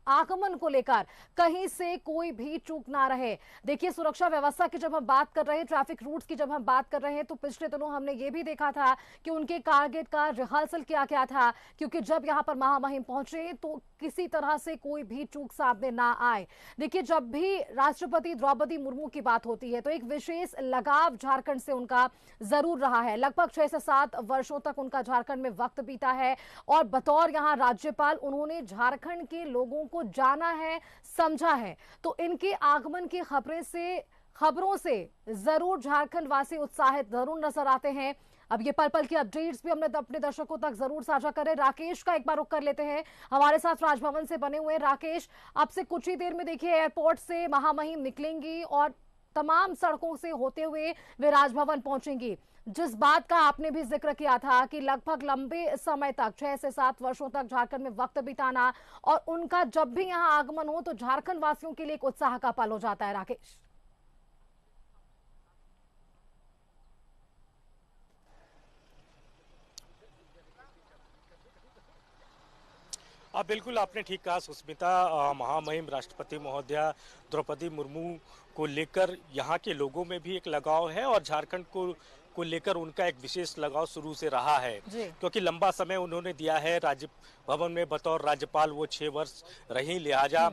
आगमन को लेकर कहीं से कोई भी चूक ना रहे। देखिए, सुरक्षा व्यवस्था की जब हम बात कर रहे हैं, ट्रैफिक रूट्स की जब हम बात कर रहे हैं, तो पिछले दिनों हमने ये भी देखा था कि उनके टारगेट का रिहर्सल किया गया था, क्योंकि जब यहां पर महामहिम पहुंचे तो किसी तरह से कोई भी चूक सामने ना आए। देखिए, जब भी राष्ट्रपति द्रौपदी मुर्मू की बात होती है तो एक विशेष लगाव झारखंड से उनका जरूर रहा है। लगभग 6 से 7 वर्षों तक उनका झारखंड में वक्त बीता है और बतौर यहां राज्यपाल उन्होंने झारखंड के लोगों को जाना है, समझा है। तो इनके आगमन की खबरों से जरूर झारखंड वासी उत्साहित जरूर नजर आते हैं। अब ये पल पल की अपडेट्स भी हमने अपने दर्शकों तक जरूर साझा करें। राकेश का एक बार रुख कर लेते हैं, हमारे साथ राजभवन से बने हुए। राकेश, अब से कुछ ही देर में देखिए एयरपोर्ट से महामहिम निकलेंगी और तमाम सड़कों से होते हुए वे राजभवन पहुंचेंगी। जिस बात का आपने भी जिक्र किया था कि लगभग लंबे समय तक 6 से 7 वर्षों तक झारखंड में वक्त बिताना और उनका जब भी यहां आगमन हो तो झारखंड वासियों के लिए एक उत्साह का पल हो जाता है। राकेश, बिल्कुल आपने ठीक कहा सुस्मिता। महामहिम राष्ट्रपति महोदया द्रौपदी मुर्मू को लेकर यहाँ के लोगों में भी एक लगाव है और झारखंड को लेकर उनका एक विशेष लगाव शुरू से रहा है, क्योंकि लंबा समय उन्होंने दिया है राज्य भवन में बतौर राज्यपाल। वो 6 वर्ष रही, लिहाजा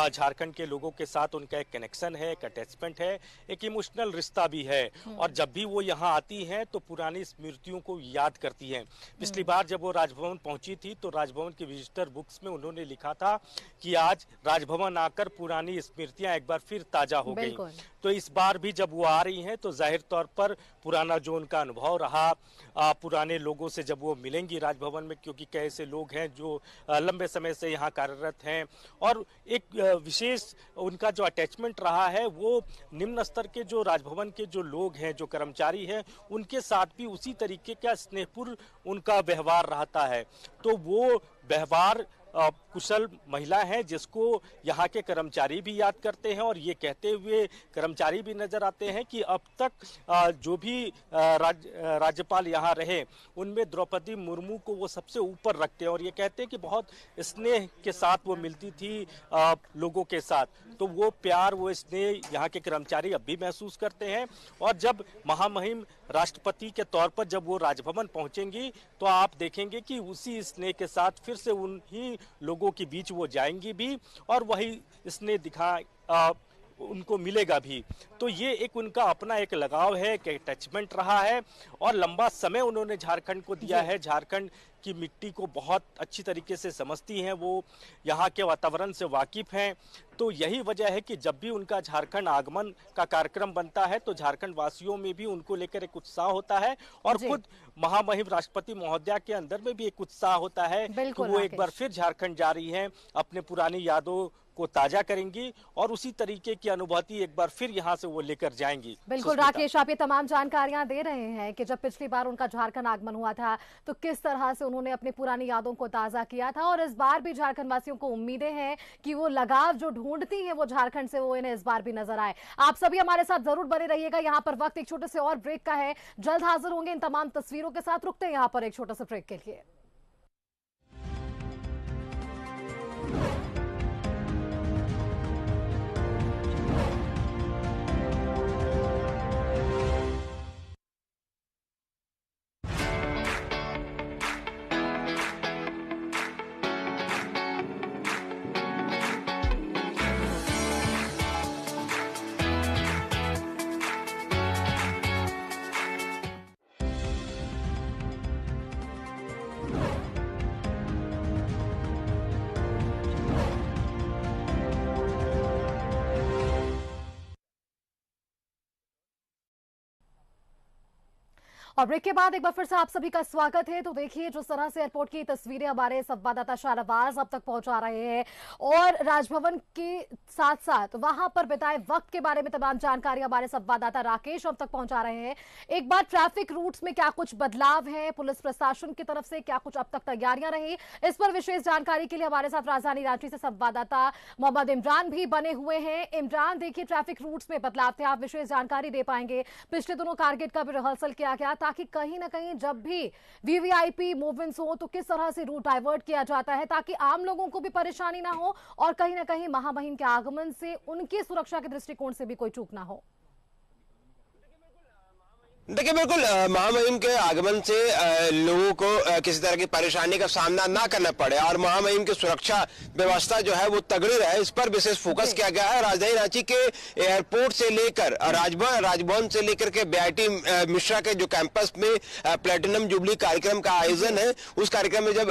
झारखंड के लोगों के साथ उनका एक कनेक्शन है, एक अटैचमेंट है, एक इमोशनल रिश्ता भी है। और जब भी वो यहाँ आती हैं तो पुरानी स्मृतियों को याद करती हैं। पिछली बार जब वो राजभवन पहुंची थी तो राजभवन की विजिटर बुक्स में उन्होंने लिखा था कि आज राजभवन आकर पुरानी स्मृतियां एक बार फिर ताजा हो गई। तो इस बार भी जब वो आ रही हैं तो जाहिर तौर पर पुराना जो उनका अनुभव रहा, पुराने लोगों से जब वो मिलेंगी राजभवन में, क्योंकि कई ऐसे लोग हैं जो लंबे समय से यहाँ कार्यरत हैं और एक विशेष उनका जो अटैचमेंट रहा है वो निम्न स्तर के जो राजभवन के जो लोग हैं, जो कर्मचारी हैं, उनके साथ भी उसी तरीके का स्नेहपूर्ण उनका व्यवहार रहता है। तो वो व्यवहार कुशल महिला है जिसको यहाँ के कर्मचारी भी याद करते हैं और ये कहते हुए कर्मचारी भी नजर आते हैं कि अब तक जो भी राज्यपाल यहाँ रहे उनमें द्रौपदी मुर्मू को वो सबसे ऊपर रखते हैं और ये कहते हैं कि बहुत स्नेह के साथ वो मिलती थी लोगों के साथ। तो वो प्यार, वो स्नेह यहाँ के कर्मचारी अब भी महसूस करते हैं। और जब महामहिम राष्ट्रपति के तौर पर जब वो राजभवन पहुंचेंगी तो आप देखेंगे कि उसी स्नेह के साथ फिर से उन्हीं लोगों के बीच वो जाएंगी भी और वही स्नेह उनको मिलेगा भी। तो ये एक उनका अपना एक लगाव है, एक अटैचमेंट रहा है और लंबा समय उन्होंने झारखंड को दिया है। झारखंड की मिट्टी को बहुत अच्छी तरीके से समझती हैं, वो यहाँ के वातावरण से वाकिफ हैं। तो यही वजह है कि जब भी उनका झारखंड आगमन का कार्यक्रम बनता है तो झारखंड वासियों में भी उनको लेकर एक उत्साह होता है और खुद महामहिम राष्ट्रपति महोदया के अंदर में भी एक उत्साह होता है कि वो एक बार फिर झारखंड जा रही हैं, अपने पुरानी यादों को ताजा करेंगी और उसी तरीके की अनुभूति एक बार फिर यहाँ से वो लेकर जाएंगी। बिल्कुल राकेश, आप ये तमाम जानकारियां दे रहे हैं कि जब पिछली बार उनका झारखंड आगमन हुआ था तो किस तरह से उन्होंने अपनी पुरानी यादों को ताजा किया था और इस बार भी झारखंड वासियों को उम्मीदें हैं कि वो लगाव जो ढूंढती हैं वो झारखंड से, वो इन्हें इस बार भी नजर आए। आप सभी हमारे साथ जरूर बने रहिएगा। यहाँ पर वक्त एक छोटे से और ब्रेक का है, जल्द हाजिर होंगे इन तमाम तस्वीरों के साथ। रुकते हैं यहाँ पर एक छोटे से ब्रेक के लिए। और ब्रेक के बाद एक बार फिर से आप सभी का स्वागत है। तो देखिए जिस तरह से एयरपोर्ट की तस्वीरें हमारे संवाददाता शाहनवाज अब तक पहुंचा रहे हैं और राजभवन के साथ साथ वहां पर बिताए वक्त के बारे में तमाम जानकारी हमारे संवाददाता राकेश अब तक पहुंचा रहे हैं। एक बार ट्रैफिक रूट्स में क्या कुछ बदलाव है, पुलिस प्रशासन की तरफ से क्या कुछ अब तक तैयारियां रही, इस पर विशेष जानकारी के लिए हमारे साथ राजधानी रांची से संवाददाता मोहम्मद इमरान भी बने हुए हैं। इमरान, देखिए ट्रैफिक रूट्स में बदलाव थे, आप विशेष जानकारी दे पाएंगे। पिछले दिनों कारगिल का भी रिहर्सल किया गया ताकि कहीं ना कहीं जब भी वीवीआईपी मूवमेंट्स हो तो किस तरह से रूट डाइवर्ट किया जाता है ताकि आम लोगों को भी परेशानी ना हो और कहीं ना कहीं महामहिम के आगमन से उनकी सुरक्षा के दृष्टिकोण से भी कोई चूक ना हो। देखिए बिल्कुल महामहिम के आगमन से लोगों को किसी तरह की परेशानी का सामना ना करना पड़े और महामहिम की सुरक्षा व्यवस्था जो है वो तगड़ी रहे, इस पर विशेष फोकस किया गया है। राजधानी रांची के एयरपोर्ट से लेकर राजभवन से लेकर के बीआईटी मिश्रा के जो कैंपस में प्लेटिनम जुबली कार्यक्रम का आयोजन है, उस कार्यक्रम में जब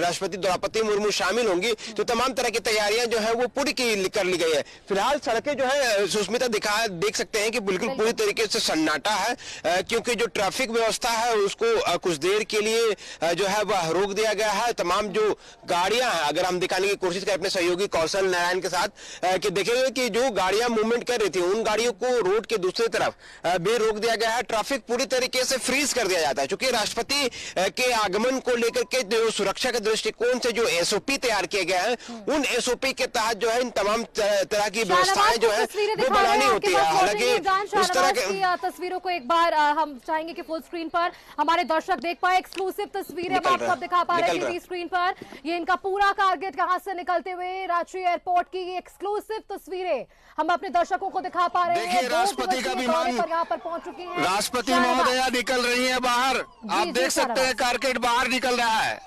राष्ट्रपति द्रौपदी मुर्मू शामिल होंगी तो तमाम तरह की तैयारियां जो है वो पूरी कर ली गई है। फिलहाल सड़कें जो है सुष्मिता देख सकते हैं कि बिल्कुल पूरी तरीके से सन्नाटा है, क्योंकि जो ट्रैफिक व्यवस्था है उसको कुछ देर के लिए जो है वह रोक दिया गया है। तमाम जो गाड़ियां हैं, अगर हम दिखाने की कोशिश करें अपने सहयोगी कौशल नारायण के साथ कि देखेंगे कि जो गाड़ियां मूवमेंट कर रही थी उन गाड़ियों को रोड के दूसरी तरफ भी रोक दिया गया है। ट्रैफिक पूरी तरीके से फ्रीज कर दिया जाता है क्योंकि राष्ट्रपति के आगमन को लेकर के जो सुरक्षा के दृष्टिकोण से जो एसओपी तैयार किए गए हैं उन एसओपी के तहत जो है इन तमाम तरह की व्यवस्थाएं जो है वो बनानी होती है। हालांकि उस तरह के तस्वीरों को एक बार हम चाहेंगे कि फुल स्क्रीन पर हमारे दर्शक देख पाए। एक्सक्लूसिव तस्वीरें हम आपको दिखा पा रहे हैं टीवी स्क्रीन पर। ये इनका पूरा कारगिल यहाँ से निकलते हुए रांची एयरपोर्ट की ये एक्सक्लूसिव तस्वीरें हम अपने दर्शकों को दिखा पा रहे हैं। राष्ट्रपति का विमान यहाँ पर पहुंच चुके हैं, राष्ट्रपति महोदया निकल रही है बाहर, आप देख सकते हैं कारकेट बाहर निकल रहा है,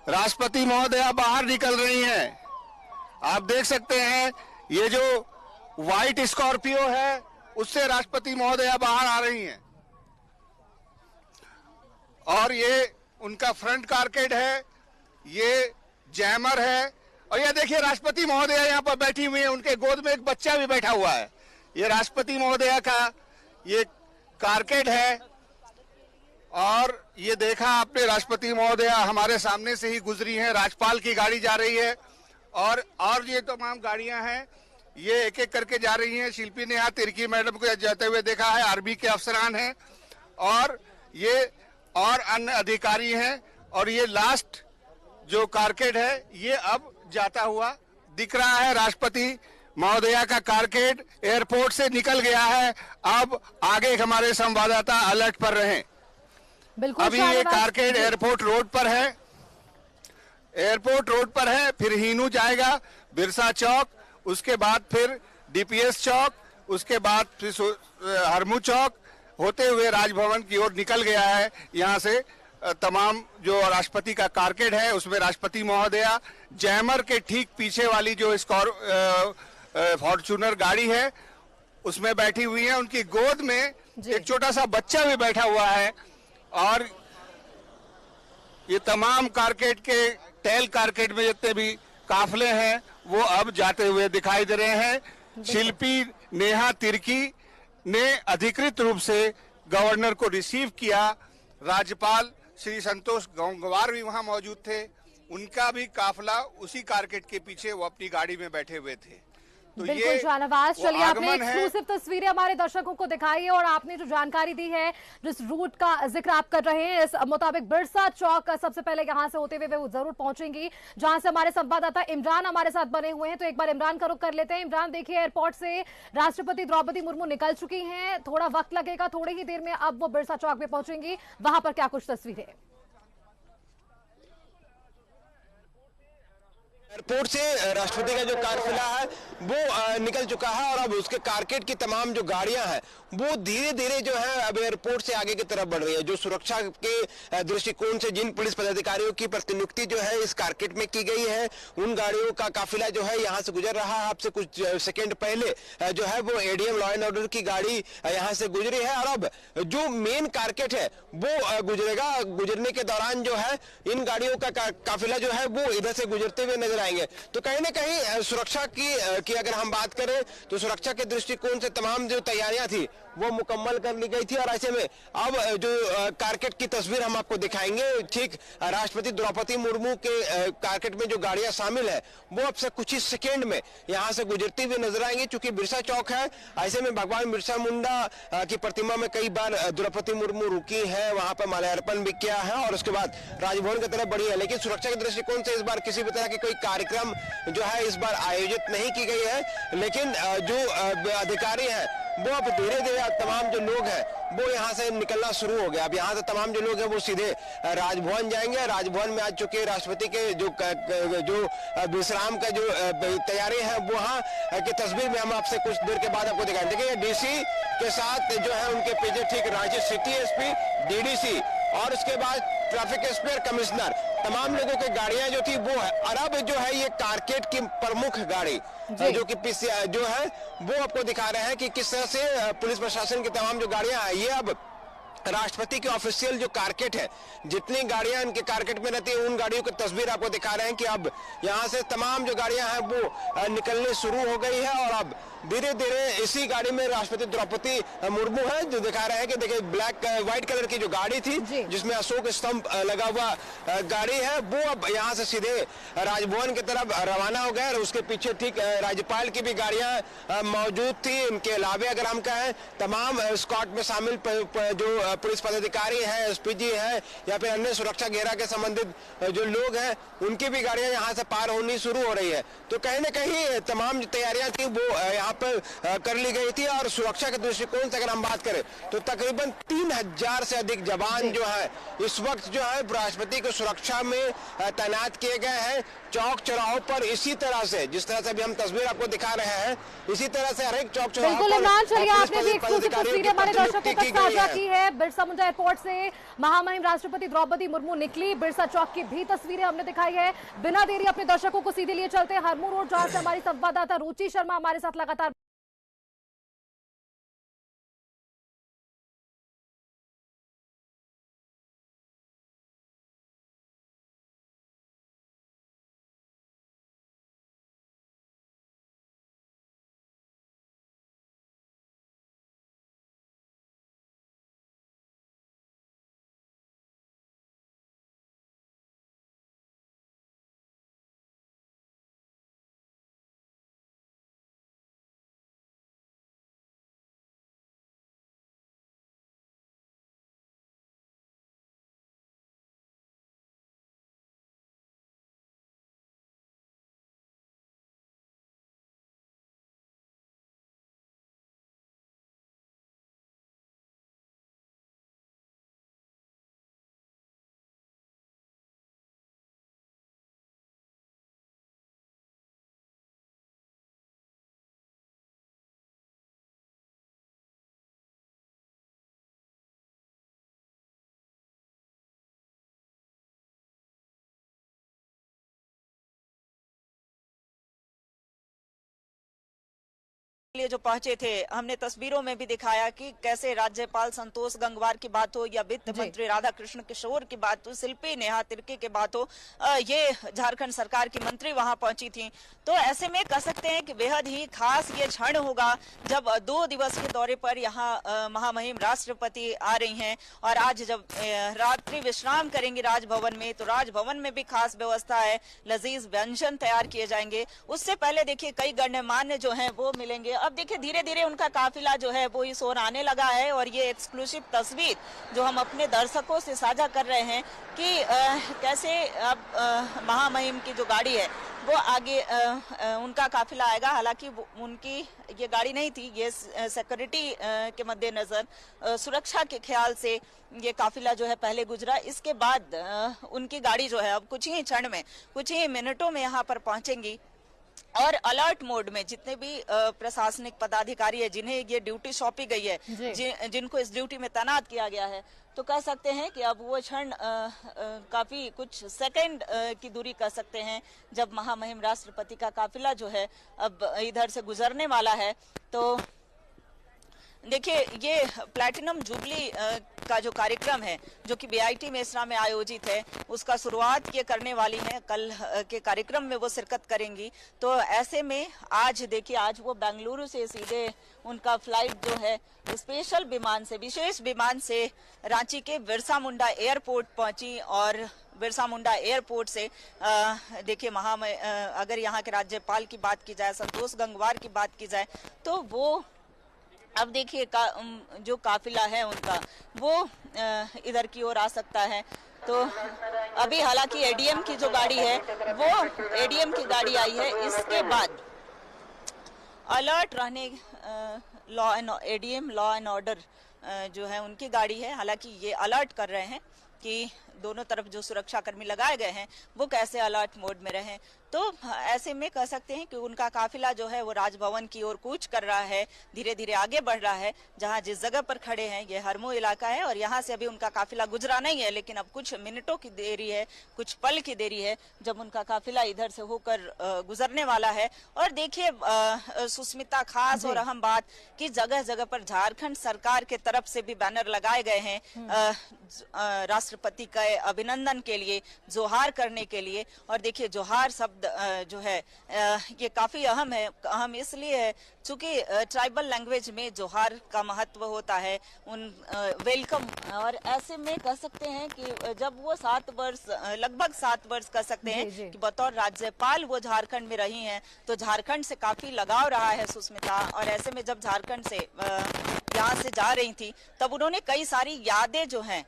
राष्ट्रपति महोदया बाहर निकल रही है, आप देख सकते हैं। ये जो व्हाइट स्कॉर्पियो है उससे राष्ट्रपति महोदया बाहर आ रही हैं और ये उनका फ्रंट कारकेट है, ये जैमर है और ये देखिए राष्ट्रपति महोदया यहाँ पर बैठी हुई है, उनके गोद में एक बच्चा भी बैठा हुआ है। ये राष्ट्रपति महोदया का ये कारकेट है और ये देखा आपने राष्ट्रपति महोदया हमारे सामने से ही गुजरी हैं, राज्यपाल की गाड़ी जा रही है और ये तमाम गाड़ियां हैं, ये एक एक करके जा रही हैं। शिल्पी नेहा तिर्की मैडम को जाते हुए देखा है, आर्मी के अफसरान हैं और ये और अन्य अधिकारी हैं और ये लास्ट जो कारकेट है ये अब जाता हुआ दिख रहा है। राष्ट्रपति महोदया का कारकेट एयरपोर्ट से निकल गया है, अब आगे हमारे संवाददाता अलर्ट पर रहें। अभी ये कारकेट एयरपोर्ट रोड पर है, एयरपोर्ट रोड पर है, फिर हीनू जाएगा, बिरसा चौक, उसके बाद फिर डीपीएस चौक, उसके बाद फिर हरमू चौक होते हुए राजभवन की ओर निकल गया है। यहाँ से तमाम जो राष्ट्रपति का कारकेट है उसमें राष्ट्रपति महोदया जैमर के ठीक पीछे वाली जो फॉर्च्यूनर गाड़ी है उसमें बैठी हुई है, उनकी गोद में एक छोटा सा बच्चा भी बैठा हुआ है और ये तमाम कारकेट के टेल कारकेट में जितने भी काफले हैं वो अब जाते हुए दिखाई दे रहे हैं। शिल्पी नेहा तिर्की ने अधिकृत रूप से गवर्नर को रिसीव किया, राज्यपाल श्री संतोष गंगवार भी वहां मौजूद थे, उनका भी काफला उसी कारकेट के पीछे वो अपनी गाड़ी में बैठे हुए थे। तो बिल्कुल शाहनवाज, चलिए आपने एक्सक्लूसिव तस्वीरें हमारे दर्शकों को दिखाई है और आपने जो जानकारी दी है जिस रूट का जिक्र आप कर रहे हैं इस मुताबिक बिरसा चौक सबसे पहले यहां से होते हुए वो जरूर पहुंचेंगी जहां से हमारे संवाददाता इमरान हमारे साथ बने हुए हैं। तो एक बार इमरान का रुख कर लेते हैं। इमरान, देखिए एयरपोर्ट से राष्ट्रपति द्रौपदी मुर्मू निकल चुकी हैं, थोड़ा वक्त लगेगा, थोड़ी ही देर में अब वो बिरसा चौक में पहुंचेंगी, वहां पर क्या कुछ तस्वीरें? एयरपोर्ट से राष्ट्रपति का जो काफिला है वो निकल चुका है और अब उसके कारकेट की तमाम जो गाड़ियां हैं वो धीरे धीरे जो है अब एयरपोर्ट से आगे की तरफ बढ़ रही है। जो सुरक्षा के दृष्टिकोण से जिन पुलिस पदाधिकारियों की प्रतिनियुक्ति जो है इस कारकेट में की गई है उन गाड़ियों का काफिला जो है यहाँ से गुजर रहा है। आपसे कुछ सेकेंड पहले जो है वो एडीएम लॉ एंड ऑर्डर की गाड़ी यहाँ से गुजरी है और अब जो मेन कारकेट है वो गुजरेगा। गुजरने के दौरान जो है इन गाड़ियों का काफिला जो है वो इधर से गुजरते हुए नजर आएंगे। तो कहीं ना कहीं सुरक्षा की अगर हम बात करें तो सुरक्षा के दृष्टिकोण से तमाम जो तैयारियां थी वो मुकम्मल कर ली गई थी। और ऐसे में अब जो कारकेट की तस्वीर हम आपको दिखाएंगे, ठीक राष्ट्रपति द्रौपदी मुर्मू के कारकेट में जो गाड़ियां शामिल है वो अब से कुछ ही सेकेंड में यहाँ से गुजरती हुई नजर आएंगी। चूंकि बिरसा चौक है, ऐसे में भगवान बिरसा मुंडा की प्रतिमा में कई बार द्रौपदी मुर्मू रुकी है, वहां पर माल्यार्पण भी किया है और उसके बाद राजभवन की तरफ बढ़ी है। लेकिन सुरक्षा के दृष्टिकोण से इस बार किसी भी तरह की कोई कार्यक्रम जो है इस बार आयोजित नहीं की गई है। लेकिन जो अधिकारी है वो अब धीरे धीरे तमाम जो लोग हैं वो यहाँ से निकलना शुरू हो गया। अब यहाँ से तमाम जो लोग हैं वो सीधे राजभवन जाएंगे। राजभवन में आज चुके राष्ट्रपति के जो विश्राम का जो तैयारी है वहाँ की तस्वीर में हम आपसे कुछ देर के बाद आपको दिखाएंगे। देखिए डीसी के साथ जो है उनके पीछे ठीक रांची सिटी एसपी, डीडीसी और उसके बाद ट्रैफिक एसपी और कमिश्नर, तमाम लोगों की गाड़ियां जो थी वो है। और अब जो है ये कारकेट की प्रमुख गाड़ी जो कि जो है वो आपको दिखा रहे हैं कि किस तरह से पुलिस प्रशासन की तमाम जो गाड़ियां हैं ये अब राष्ट्रपति के ऑफिशियल जो कारकेट है, जितनी गाड़ियां इनके कारकेट में रहती है उन गाड़ियों की तस्वीर आपको दिखा रहे हैं कि अब यहां से तमाम जो गाड़ियां हैं वो निकलने शुरू हो गई है। और अब धीरे धीरे इसी गाड़ी में राष्ट्रपति द्रौपदी मुर्मू है जो दिखा रहे हैं कि देखिए ब्लैक व्हाइट कलर की जो गाड़ी थी जिसमें अशोक स्तंभ लगा हुआ गाड़ी है वो अब यहाँ से सीधे राजभवन की तरफ रवाना हो गए। और उसके पीछे ठीक राज्यपाल की भी गाड़ियां मौजूद थी। इनके अलावे अगर हम कहें तमाम स्क्वाड में शामिल जो पुलिस पदाधिकारी हैं, एसपीजी हैं या फिर अन्य सुरक्षा घेरा के संबंधित जो लोग हैं उनकी भी गाड़ियां यहाँ से पार होनी शुरू हो रही है। तो कहीं ना कहीं तमाम जो तैयारियां थी वो यहाँ पर कर ली गई थी। और सुरक्षा के दृष्टिकोण से अगर हम बात करें तो तकरीबन 3000 से अधिक जवान जो है इस वक्त जो है राष्ट्रपति को सुरक्षा में तैनात किए गए हैं। चौक चौराहों पर इसी तरह से जिस तरह से अभी हम तस्वीर आपको दिखा रहे हैं इसी तरह से हर एक चौक चौराहों बिल्कुल इमरान, चलिए आपने भी एक्सक्लूसिव तस्वीरें हमारे दर्शकों तक साझा की है। बिरसा मुंडा एयरपोर्ट से महामहिम राष्ट्रपति द्रौपदी मुर्मू निकली, बिरसा चौक की भी तस्वीरें हमने दिखाई है। बिना देरी अपने दर्शकों को सीधे लिए चलते हैं हरमू रोड, जहां से हमारी संवाददाता रुचि शर्मा हमारे साथ लगातार लिए जो पहुंचे थे, हमने तस्वीरों में भी दिखाया कि कैसे राज्यपाल संतोष गंगवार की बात हो या वित्त मंत्री राधा कृष्ण किशोर की बात हो, शिल्पी नेहा तिर्की की बात हो, ये झारखंड सरकार की मंत्री वहां पहुंची थी। तो ऐसे में कह सकते हैं कि बेहद ही खास ये क्षण होगा जब 2 दिवस के दौरे पर यहाँ महामहिम राष्ट्रपति आ रही हैं और आज जब रात्रि विश्राम करेंगे राजभवन में, तो राजभवन में भी खास व्यवस्था है, लजीज व्यंजन तैयार किए जाएंगे। उससे पहले देखिए कई गण्यमान्य जो हैं वो मिलेंगे। अब देखिए धीरे धीरे उनका काफिला जो है वो इस ओर आने लगा है और ये एक्सक्लूसिव तस्वीर जो हम अपने दर्शकों से साझा कर रहे हैं कि कैसे अब महामहिम की जो गाड़ी है वो आगे उनका काफिला आएगा। हालांकि उनकी ये गाड़ी नहीं थी, ये सिक्योरिटी के मद्देनजर सुरक्षा के ख्याल से ये काफिला जो है पहले गुजरा। इसके बाद उनकी गाड़ी जो है अब कुछ ही क्षण में, कुछ ही मिनटों में यहाँ पर पहुंचेंगी और अलर्ट मोड में जितने भी प्रशासनिक पदाधिकारी है जिन्हें ये ड्यूटी सौंपी गई है, जिनको इस ड्यूटी में तैनात किया गया है, तो कह सकते हैं कि अब वो क्षण काफी कुछ सेकंड की दूरी कह सकते हैं जब महामहिम राष्ट्रपति का काफिला जो है अब इधर से गुजरने वाला है। तो देखिए ये प्लैटिनम जुबली का जो कार्यक्रम है जो कि बीआईटी मेसरा में आयोजित है, उसका शुरुआत ये करने वाली हैं, कल के कार्यक्रम में वो शिरकत करेंगी। तो ऐसे में आज देखिए, आज वो बेंगलुरु से सीधे उनका फ्लाइट जो है स्पेशल विमान से, विशेष विमान से रांची के बिरसा मुंडा एयरपोर्ट पहुंची और बिरसा मुंडा एयरपोर्ट से देखिए अगर यहाँ के राज्यपाल की बात की जाए, संतोष गंगवार की बात की जाए, तो वो अब देखिए जो काफिला है उनका वो इधर की ओर आ सकता है। तो अभी हालांकि एडीएम की जो गाड़ी है वो एडीएम की गाड़ी आई है, इसके बाद अलर्ट रहने एडीएम लॉ एंड ऑर्डर जो है उनकी गाड़ी है। हालांकि ये अलर्ट कर रहे हैं कि दोनों तरफ जो सुरक्षा कर्मी लगाए गए हैं वो कैसे अलर्ट मोड में रहें। तो ऐसे में कह सकते हैं कि उनका काफिला जो है वो राजभवन की ओर कूच कर रहा है, धीरे धीरे आगे बढ़ रहा है। जहां जिस जगह पर खड़े हैं ये हरमो इलाका है और यहाँ से अभी उनका काफिला गुजरा नहीं है, लेकिन अब कुछ मिनटों की देरी है, कुछ पल की देरी है जब उनका काफिला इधर से होकर गुजरने वाला है। और देखिए सुस्मिता, खास और अहम बात कि जगह जगह पर झारखंड सरकार के तरफ से भी बैनर लगाए गए हैं राष्ट्रपति का अभिनंदन के लिए, जोहार करने के लिए। और देखिए जोहार शब्द जो है ये काफी अहम है। अहम इसलिए है चूंकि ट्राइबल लैंग्वेज में जोहार का महत्व होता है, उन वेलकम। और ऐसे में कह सकते हैं कि जब वो 7 वर्ष, लगभग 7 वर्ष कह सकते हैं कि बतौर राज्यपाल वो झारखंड में रही हैं, तो झारखंड से काफी लगाव रहा है सुस्मिता। और ऐसे में जब झारखंड से यहाँ से जा रही थी तब उन्होंने कई सारी यादें जो हैं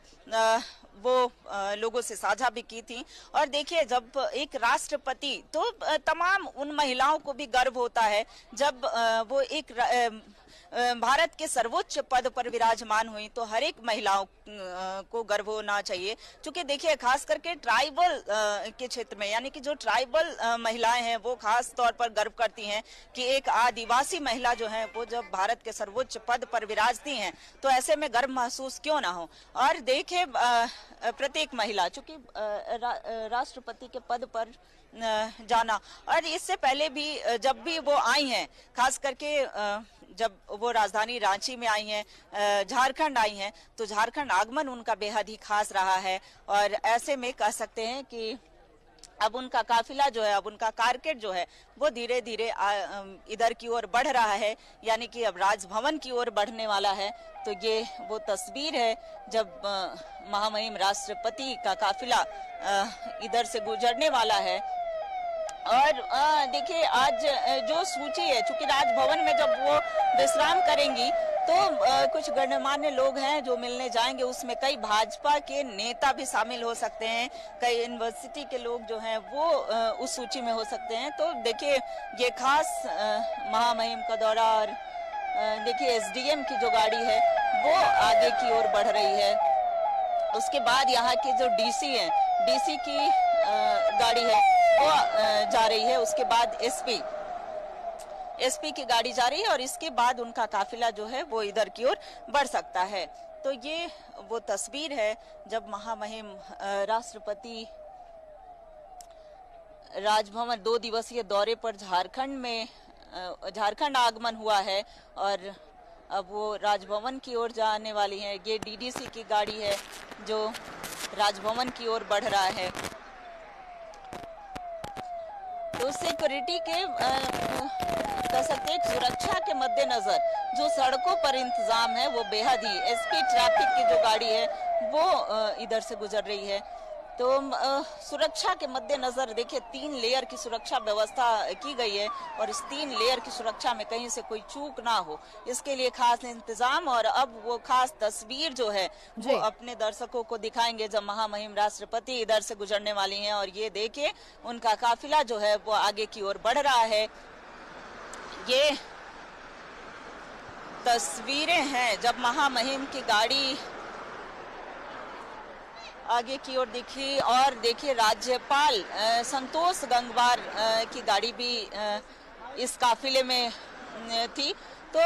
वो लोगों से साझा भी की थी। और देखिए जब एक राष्ट्रपति, तो तमाम उन महिलाओं को भी गर्व होता है जब वो एक भारत के सर्वोच्च पद पर विराजमान हुई, तो हर एक महिलाओं को गर्व होना चाहिए। क्योंकि देखिए खास करके ट्राइबल के क्षेत्र में, यानी कि जो ट्राइबल महिलाएं हैं वो खास तौर पर गर्व करती हैं कि एक आदिवासी महिला जो है वो जब भारत के सर्वोच्च पद पर विराजती हैं तो ऐसे में गर्व महसूस क्यों ना हो। और देखिए प्रत्येक महिला चूंकि राष्ट्रपति के पद पर जाना, और इससे पहले भी जब भी वो आई हैं, खास करके जब वो राजधानी रांची में आई हैं, झारखंड आई हैं, तो झारखंड आगमन उनका बेहद ही खास रहा है। और ऐसे में कह सकते हैं कि अब उनका काफिला जो है, अब उनका कारकेट जो है वो धीरे धीरे इधर की ओर बढ़ रहा है, यानी कि अब राजभवन की ओर बढ़ने वाला है। तो ये वो तस्वीर है जब महामहिम राष्ट्रपति का काफिला इधर से गुजरने वाला है। और देखिए आज जो सूची है, चूंकि राजभवन में जब वो विश्राम करेंगी तो कुछ गणमान्य लोग हैं जो मिलने जाएंगे, उसमें कई भाजपा के नेता भी शामिल हो सकते हैं, कई यूनिवर्सिटी के लोग जो हैं वो उस सूची में हो सकते हैं। तो देखिए ये खास महामहिम का दौरा। और देखिए एसडीएम की जो गाड़ी है वो आगे की ओर बढ़ रही है। उसके बाद यहाँ के जो डीसी है, डीसी की गाड़ी है वो जा रही है। उसके बाद एसपी की गाड़ी जा रही है और इसके बाद उनका काफिला जो है वो इधर की ओर बढ़ सकता है। तो ये वो तस्वीर है जब महामहिम राष्ट्रपति राजभवन 2 दिवसीय दौरे पर झारखंड आगमन हुआ है और अब वो राजभवन की ओर जाने वाली है। ये डीडीसी की गाड़ी है जो राजभवन की ओर बढ़ रहा है। तो सिक्योरिटी के कह सकते हैं सुरक्षा के मद्देनजर जो सड़कों पर इंतजाम है वो बेहद ही, एसपी ट्रैफिक की जो गाड़ी है वो इधर से गुजर रही है। तो सुरक्षा के मद्देनजर देखिए 3 लेयर की सुरक्षा व्यवस्था की गई है और इस 3 लेयर की सुरक्षा में कहीं से कोई चूक ना हो, इसके लिए खास इंतजाम। और अब वो खास तस्वीर जो है वो अपने दर्शकों को दिखाएंगे जब महामहिम राष्ट्रपति इधर से गुजरने वाली हैं। और ये देखिए उनका काफिला जो है वो आगे की ओर बढ़ रहा है। ये तस्वीरें हैं जब महामहिम की गाड़ी आगे की ओर दिखी। और देखिए राज्यपाल संतोष गंगवार की गाड़ी भी इस काफिले में थी। तो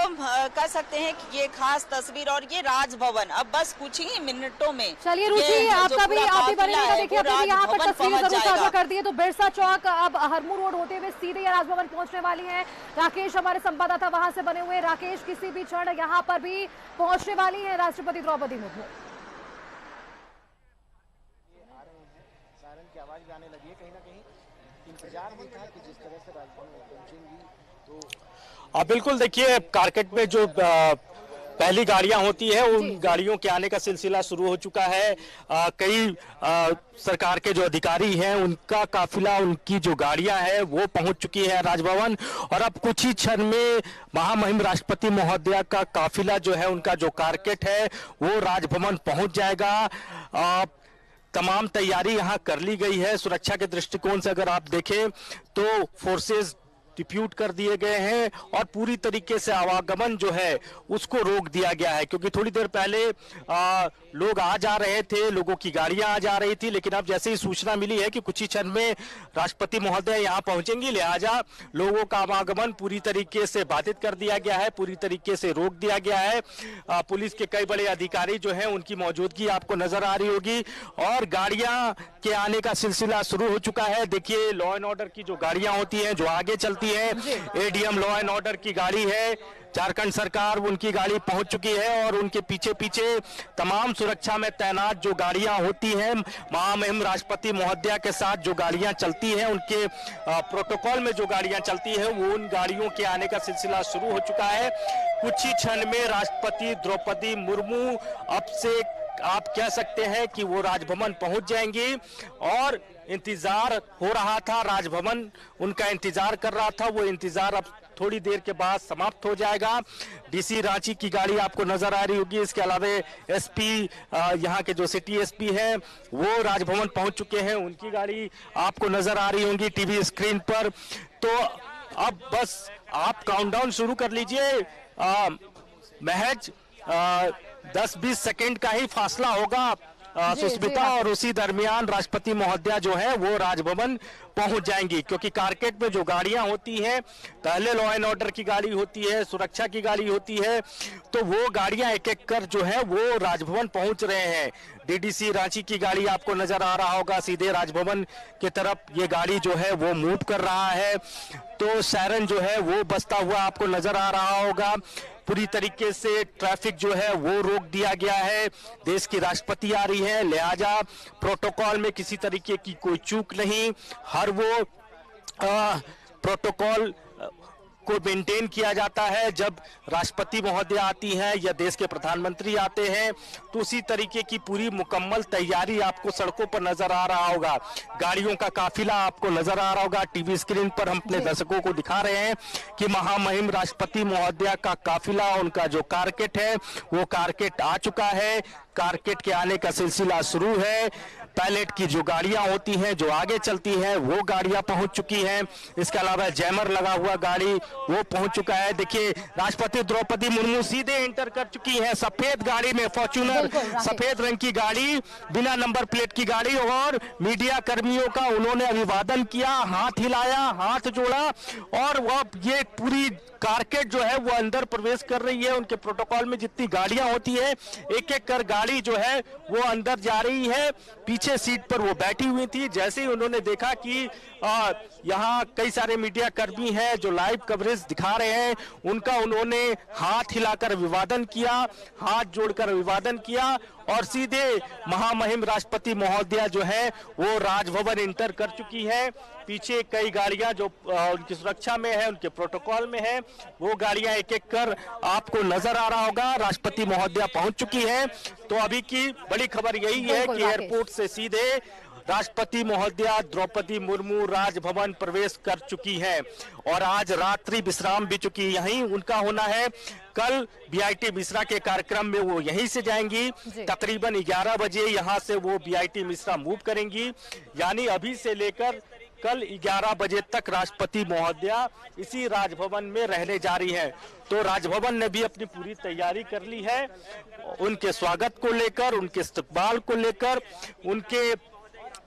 कह सकते हैं कि ये खास तस्वीर और ये राजभवन अब बस कुछ ही मिनटों में। चलिए रुचि, आपका भी आप भी बने रहेगा। देखिए अभी यहाँ पर तस्वीर जरूर साझा कर दी है। तो बिरसा चौक अब हरमू रोड होते हुए सीधे ये राजभवन पहुंचने वाली है। राकेश हमारे संवाददाता वहां से बने हुए। राकेश, किसी भी क्षण यहाँ पर भी पहुंचने वाली है राष्ट्रपति द्रौपदी मुर्मू। सायरन की आवाज भी आने लगी है, कहीं ना कहीं इंतजार भी था कि जिस तरह से राजभवन पहुंचेंगी। तो बिल्कुल, देखिए कारकेट में जो पहली गाड़ियां होती है उन गाड़ियों के आने का सिलसिला शुरू हो चुका है। कई सरकार के जो अधिकारी हैं उनका काफिला, उनकी जो गाड़ियां हैं वो पहुंच चुकी है राजभवन। और अब कुछ ही क्षण में महामहिम राष्ट्रपति महोदया का काफिला जो है, उनका जो कारकेट है वो राजभवन पहुंच जाएगा। तमाम तैयारी यहाँ कर ली गई है। सुरक्षा के दृष्टिकोण से अगर आप देखें तो फोर्सेस डिप्यूट कर दिए गए हैं और पूरी तरीके से आवागमन जो है उसको रोक दिया गया है, क्योंकि थोड़ी देर पहले लोग आ जा रहे थे, लोगों की गाड़ियां आ जा रही थी, लेकिन अब जैसे ही सूचना मिली है कि कुछ ही क्षण में राष्ट्रपति महोदय यहां पहुंचेंगी, लिहाजा लोगों का आवागमन पूरी तरीके से बाधित कर दिया गया है, पूरी तरीके से रोक दिया गया है। पुलिस के कई बड़े अधिकारी जो है उनकी मौजूदगी आपको नजर आ रही होगी और गाड़ियां के आने का सिलसिला शुरू हो चुका है। देखिए लॉ एंड ऑर्डर की जो गाड़ियां होती हैं जो आगे चलती है, एडीएम लॉ एंड ऑर्डर की गाड़ी है, झारखंड सरकार उनकी गाड़ी पहुंच चुकी है और उनके पीछे पीछे तमाम सुरक्षा में तैनात जो गाड़ियां होती हैं, महामहिम राष्ट्रपति महोदया के साथ जो गाड़ियां चलती हैं, उनके प्रोटोकॉल में जो गाड़ियां चलती है वो उन गाड़ियों के आने का सिलसिला शुरू हो चुका है। कुछ ही क्षण में राष्ट्रपति द्रौपदी मुर्मू अब से आप कह सकते हैं कि वो राजभवन पहुंच जाएंगी और इंतजार हो रहा था, राजभवन उनका इंतजार कर रहा था, वो इंतजार अब थोड़ी देर के बाद समाप्त हो जाएगा। डीसी रांची की गाड़ी आपको नजर आ रही होगी, इसके अलावा एसपी यहाँ के जो सिटी एसपी है वो राजभवन पहुंच चुके हैं, उनकी गाड़ी आपको नजर आ रही होंगी टीवी स्क्रीन पर। तो अब बस आप काउंटडाउन शुरू कर लीजिए, महज 10-20 सेकेंड का ही फासला होगा सुस्मिता, और उसी दरमियान राष्ट्रपति महोदया जो है वो राजभवन पहुंच जाएंगी, क्योंकि कारकेट में जो गाड़ियां होती हैं, पहले लॉ एंड ऑर्डर की गाड़ी होती है, सुरक्षा की गाड़ी होती है, तो वो गाड़ियां एक एक कर जो है वो राजभवन पहुंच रहे हैं। डीडीसी रांची की गाड़ी आपको नजर आ रहा होगा, सीधे राजभवन की तरफ ये गाड़ी जो है वो मूव कर रहा है। तो सायरन जो है वो बजता हुआ आपको नजर आ रहा होगा। पूरी तरीके से ट्रैफिक जो है वो रोक दिया गया है, देश की राष्ट्रपति आ रही है, लिहाजा प्रोटोकॉल में किसी तरीके की कोई चूक नहीं, हर वो प्रोटोकॉल को मेंटेन किया जाता है। जब राष्ट्रपति महोदया आती हैं या देश के प्रधानमंत्री आते हैं तो उसी तरीके की पूरी मुकम्मल तैयारी आपको सड़कों पर नजर आ रहा होगा, गाड़ियों का काफिला आपको नजर आ रहा होगा। टीवी स्क्रीन पर हम अपने दर्शकों को दिखा रहे हैं कि महामहिम राष्ट्रपति महोदया का काफिला, उनका जो कारकेट है वो कारकेट आ चुका है, कारकेट के आने का सिलसिला शुरू है। पायलट की जो गाड़ियां होती हैं जो आगे चलती हैं वो गाड़ियां पहुंच चुकी हैं, इसके अलावा जैमर लगा हुआ गाड़ी वो पहुंच चुका है। देखिए राष्ट्रपति द्रौपदी मुर्मू सीधे एंटर कर चुकी हैं सफेद गाड़ी में, फॉर्च्यूनर सफेद रंग की गाड़ी, बिना नंबर प्लेट की गाड़ी, और मीडिया कर्मियों का उन्होंने अभिवादन किया, हाथ हिलाया, हाथ जोड़ा, और अब ये पूरी कारकेट जो है वो अंदर प्रवेश कर रही है। उनके प्रोटोकॉल में जितनी गाड़ियां होती है एक एक कर गाड़ी जो है वो अंदर जा रही है। पीछे सीट पर वो बैठी हुई थी, जैसे ही उन्होंने देखा कि यहाँ कई सारे मीडिया कर्मी हैं जो लाइव कवरेज दिखा रहे हैं, उनका उन्होंने हाथ हिलाकर अभिवादन किया, हाथ जोड़कर अभिवादन किया, और सीधे महामहिम राष्ट्रपति महोदया जो है वो राजभवन इंटर कर चुकी है। पीछे कई गाड़ियां जो उनकी सुरक्षा में है, उनके प्रोटोकॉल में है, वो गाड़ियां एक एक कर आपको नजर आ रहा होगा। राष्ट्रपति महोदया पहुंच चुकी है। तो अभी की बड़ी खबर यही है कि एयरपोर्ट से सीधे राष्ट्रपति महोदया द्रौपदी मुर्मू राजभवन प्रवेश कर चुकी हैं और आज रात्रि विश्राम भी चुकी यहीं उनका होना है। कल बीआईटी मिश्रा के कार्यक्रम में वो यहीं से जाएंगी, तकरीबन 11 बजे यहां से वो बीआईटी मिश्रा मूव करेंगी, यानी अभी से लेकर कल 11 बजे तक राष्ट्रपति महोदया इसी राजभवन में रहने जा रही हैं। तो राजभवन ने भी अपनी पूरी तैयारी कर ली है उनके स्वागत को लेकर, उनके इस्तकबाल को लेकर, उनके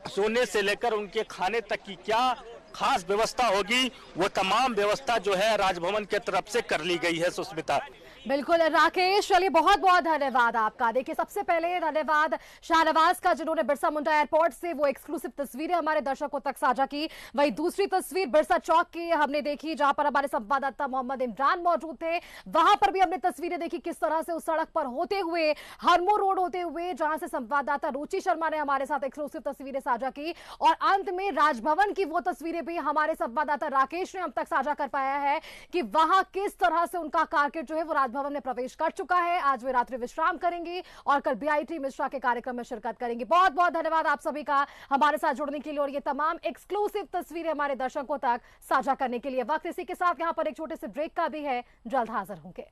सोने से लेकर उनके खाने तक की क्या खास व्यवस्था होगी वो तमाम व्यवस्था जो है राजभवन के तरफ से कर ली गई है। सुष्मिता। बिल्कुल राकेश, चलिए बहुत बहुत धन्यवाद आपका। देखिए सबसे पहले धन्यवाद शाहनवाज का जिन्होंने बिरसा मुंडा एयरपोर्ट से वो एक्सक्लूसिव तस्वीरें हमारे दर्शकों तक साझा की। वहीं दूसरी तस्वीर बिरसा चौक की हमने देखी जहां पर हमारे संवाददाता मोहम्मद इमरान मौजूद थे। वहां पर भी हमने तस्वीरें देखी किस तरह से उस सड़क पर होते हुए हरमो रोड होते हुए जहां से संवाददाता रुचि शर्मा ने हमारे साथ एक्सक्लूसिव तस्वीरें साझा की और अंत में राजभवन की वो तस्वीरें भी हमारे संवाददाता राकेश ने हम तक साझा कर पाया है कि वहां किस तरह से उनका कारकेट जो है वो भवन में प्रवेश कर चुका है। आज वे रात्रि विश्राम करेंगे और कल बीआईटी मिश्रा के कार्यक्रम में शिरकत करेंगे। बहुत बहुत धन्यवाद आप सभी का हमारे साथ जुड़ने के लिए और ये तमाम एक्सक्लूसिव तस्वीरें हमारे दर्शकों तक साझा करने के लिए। वक्त इसी के साथ यहाँ पर एक छोटे से ब्रेक का भी है, जल्द हाजिर होंगे।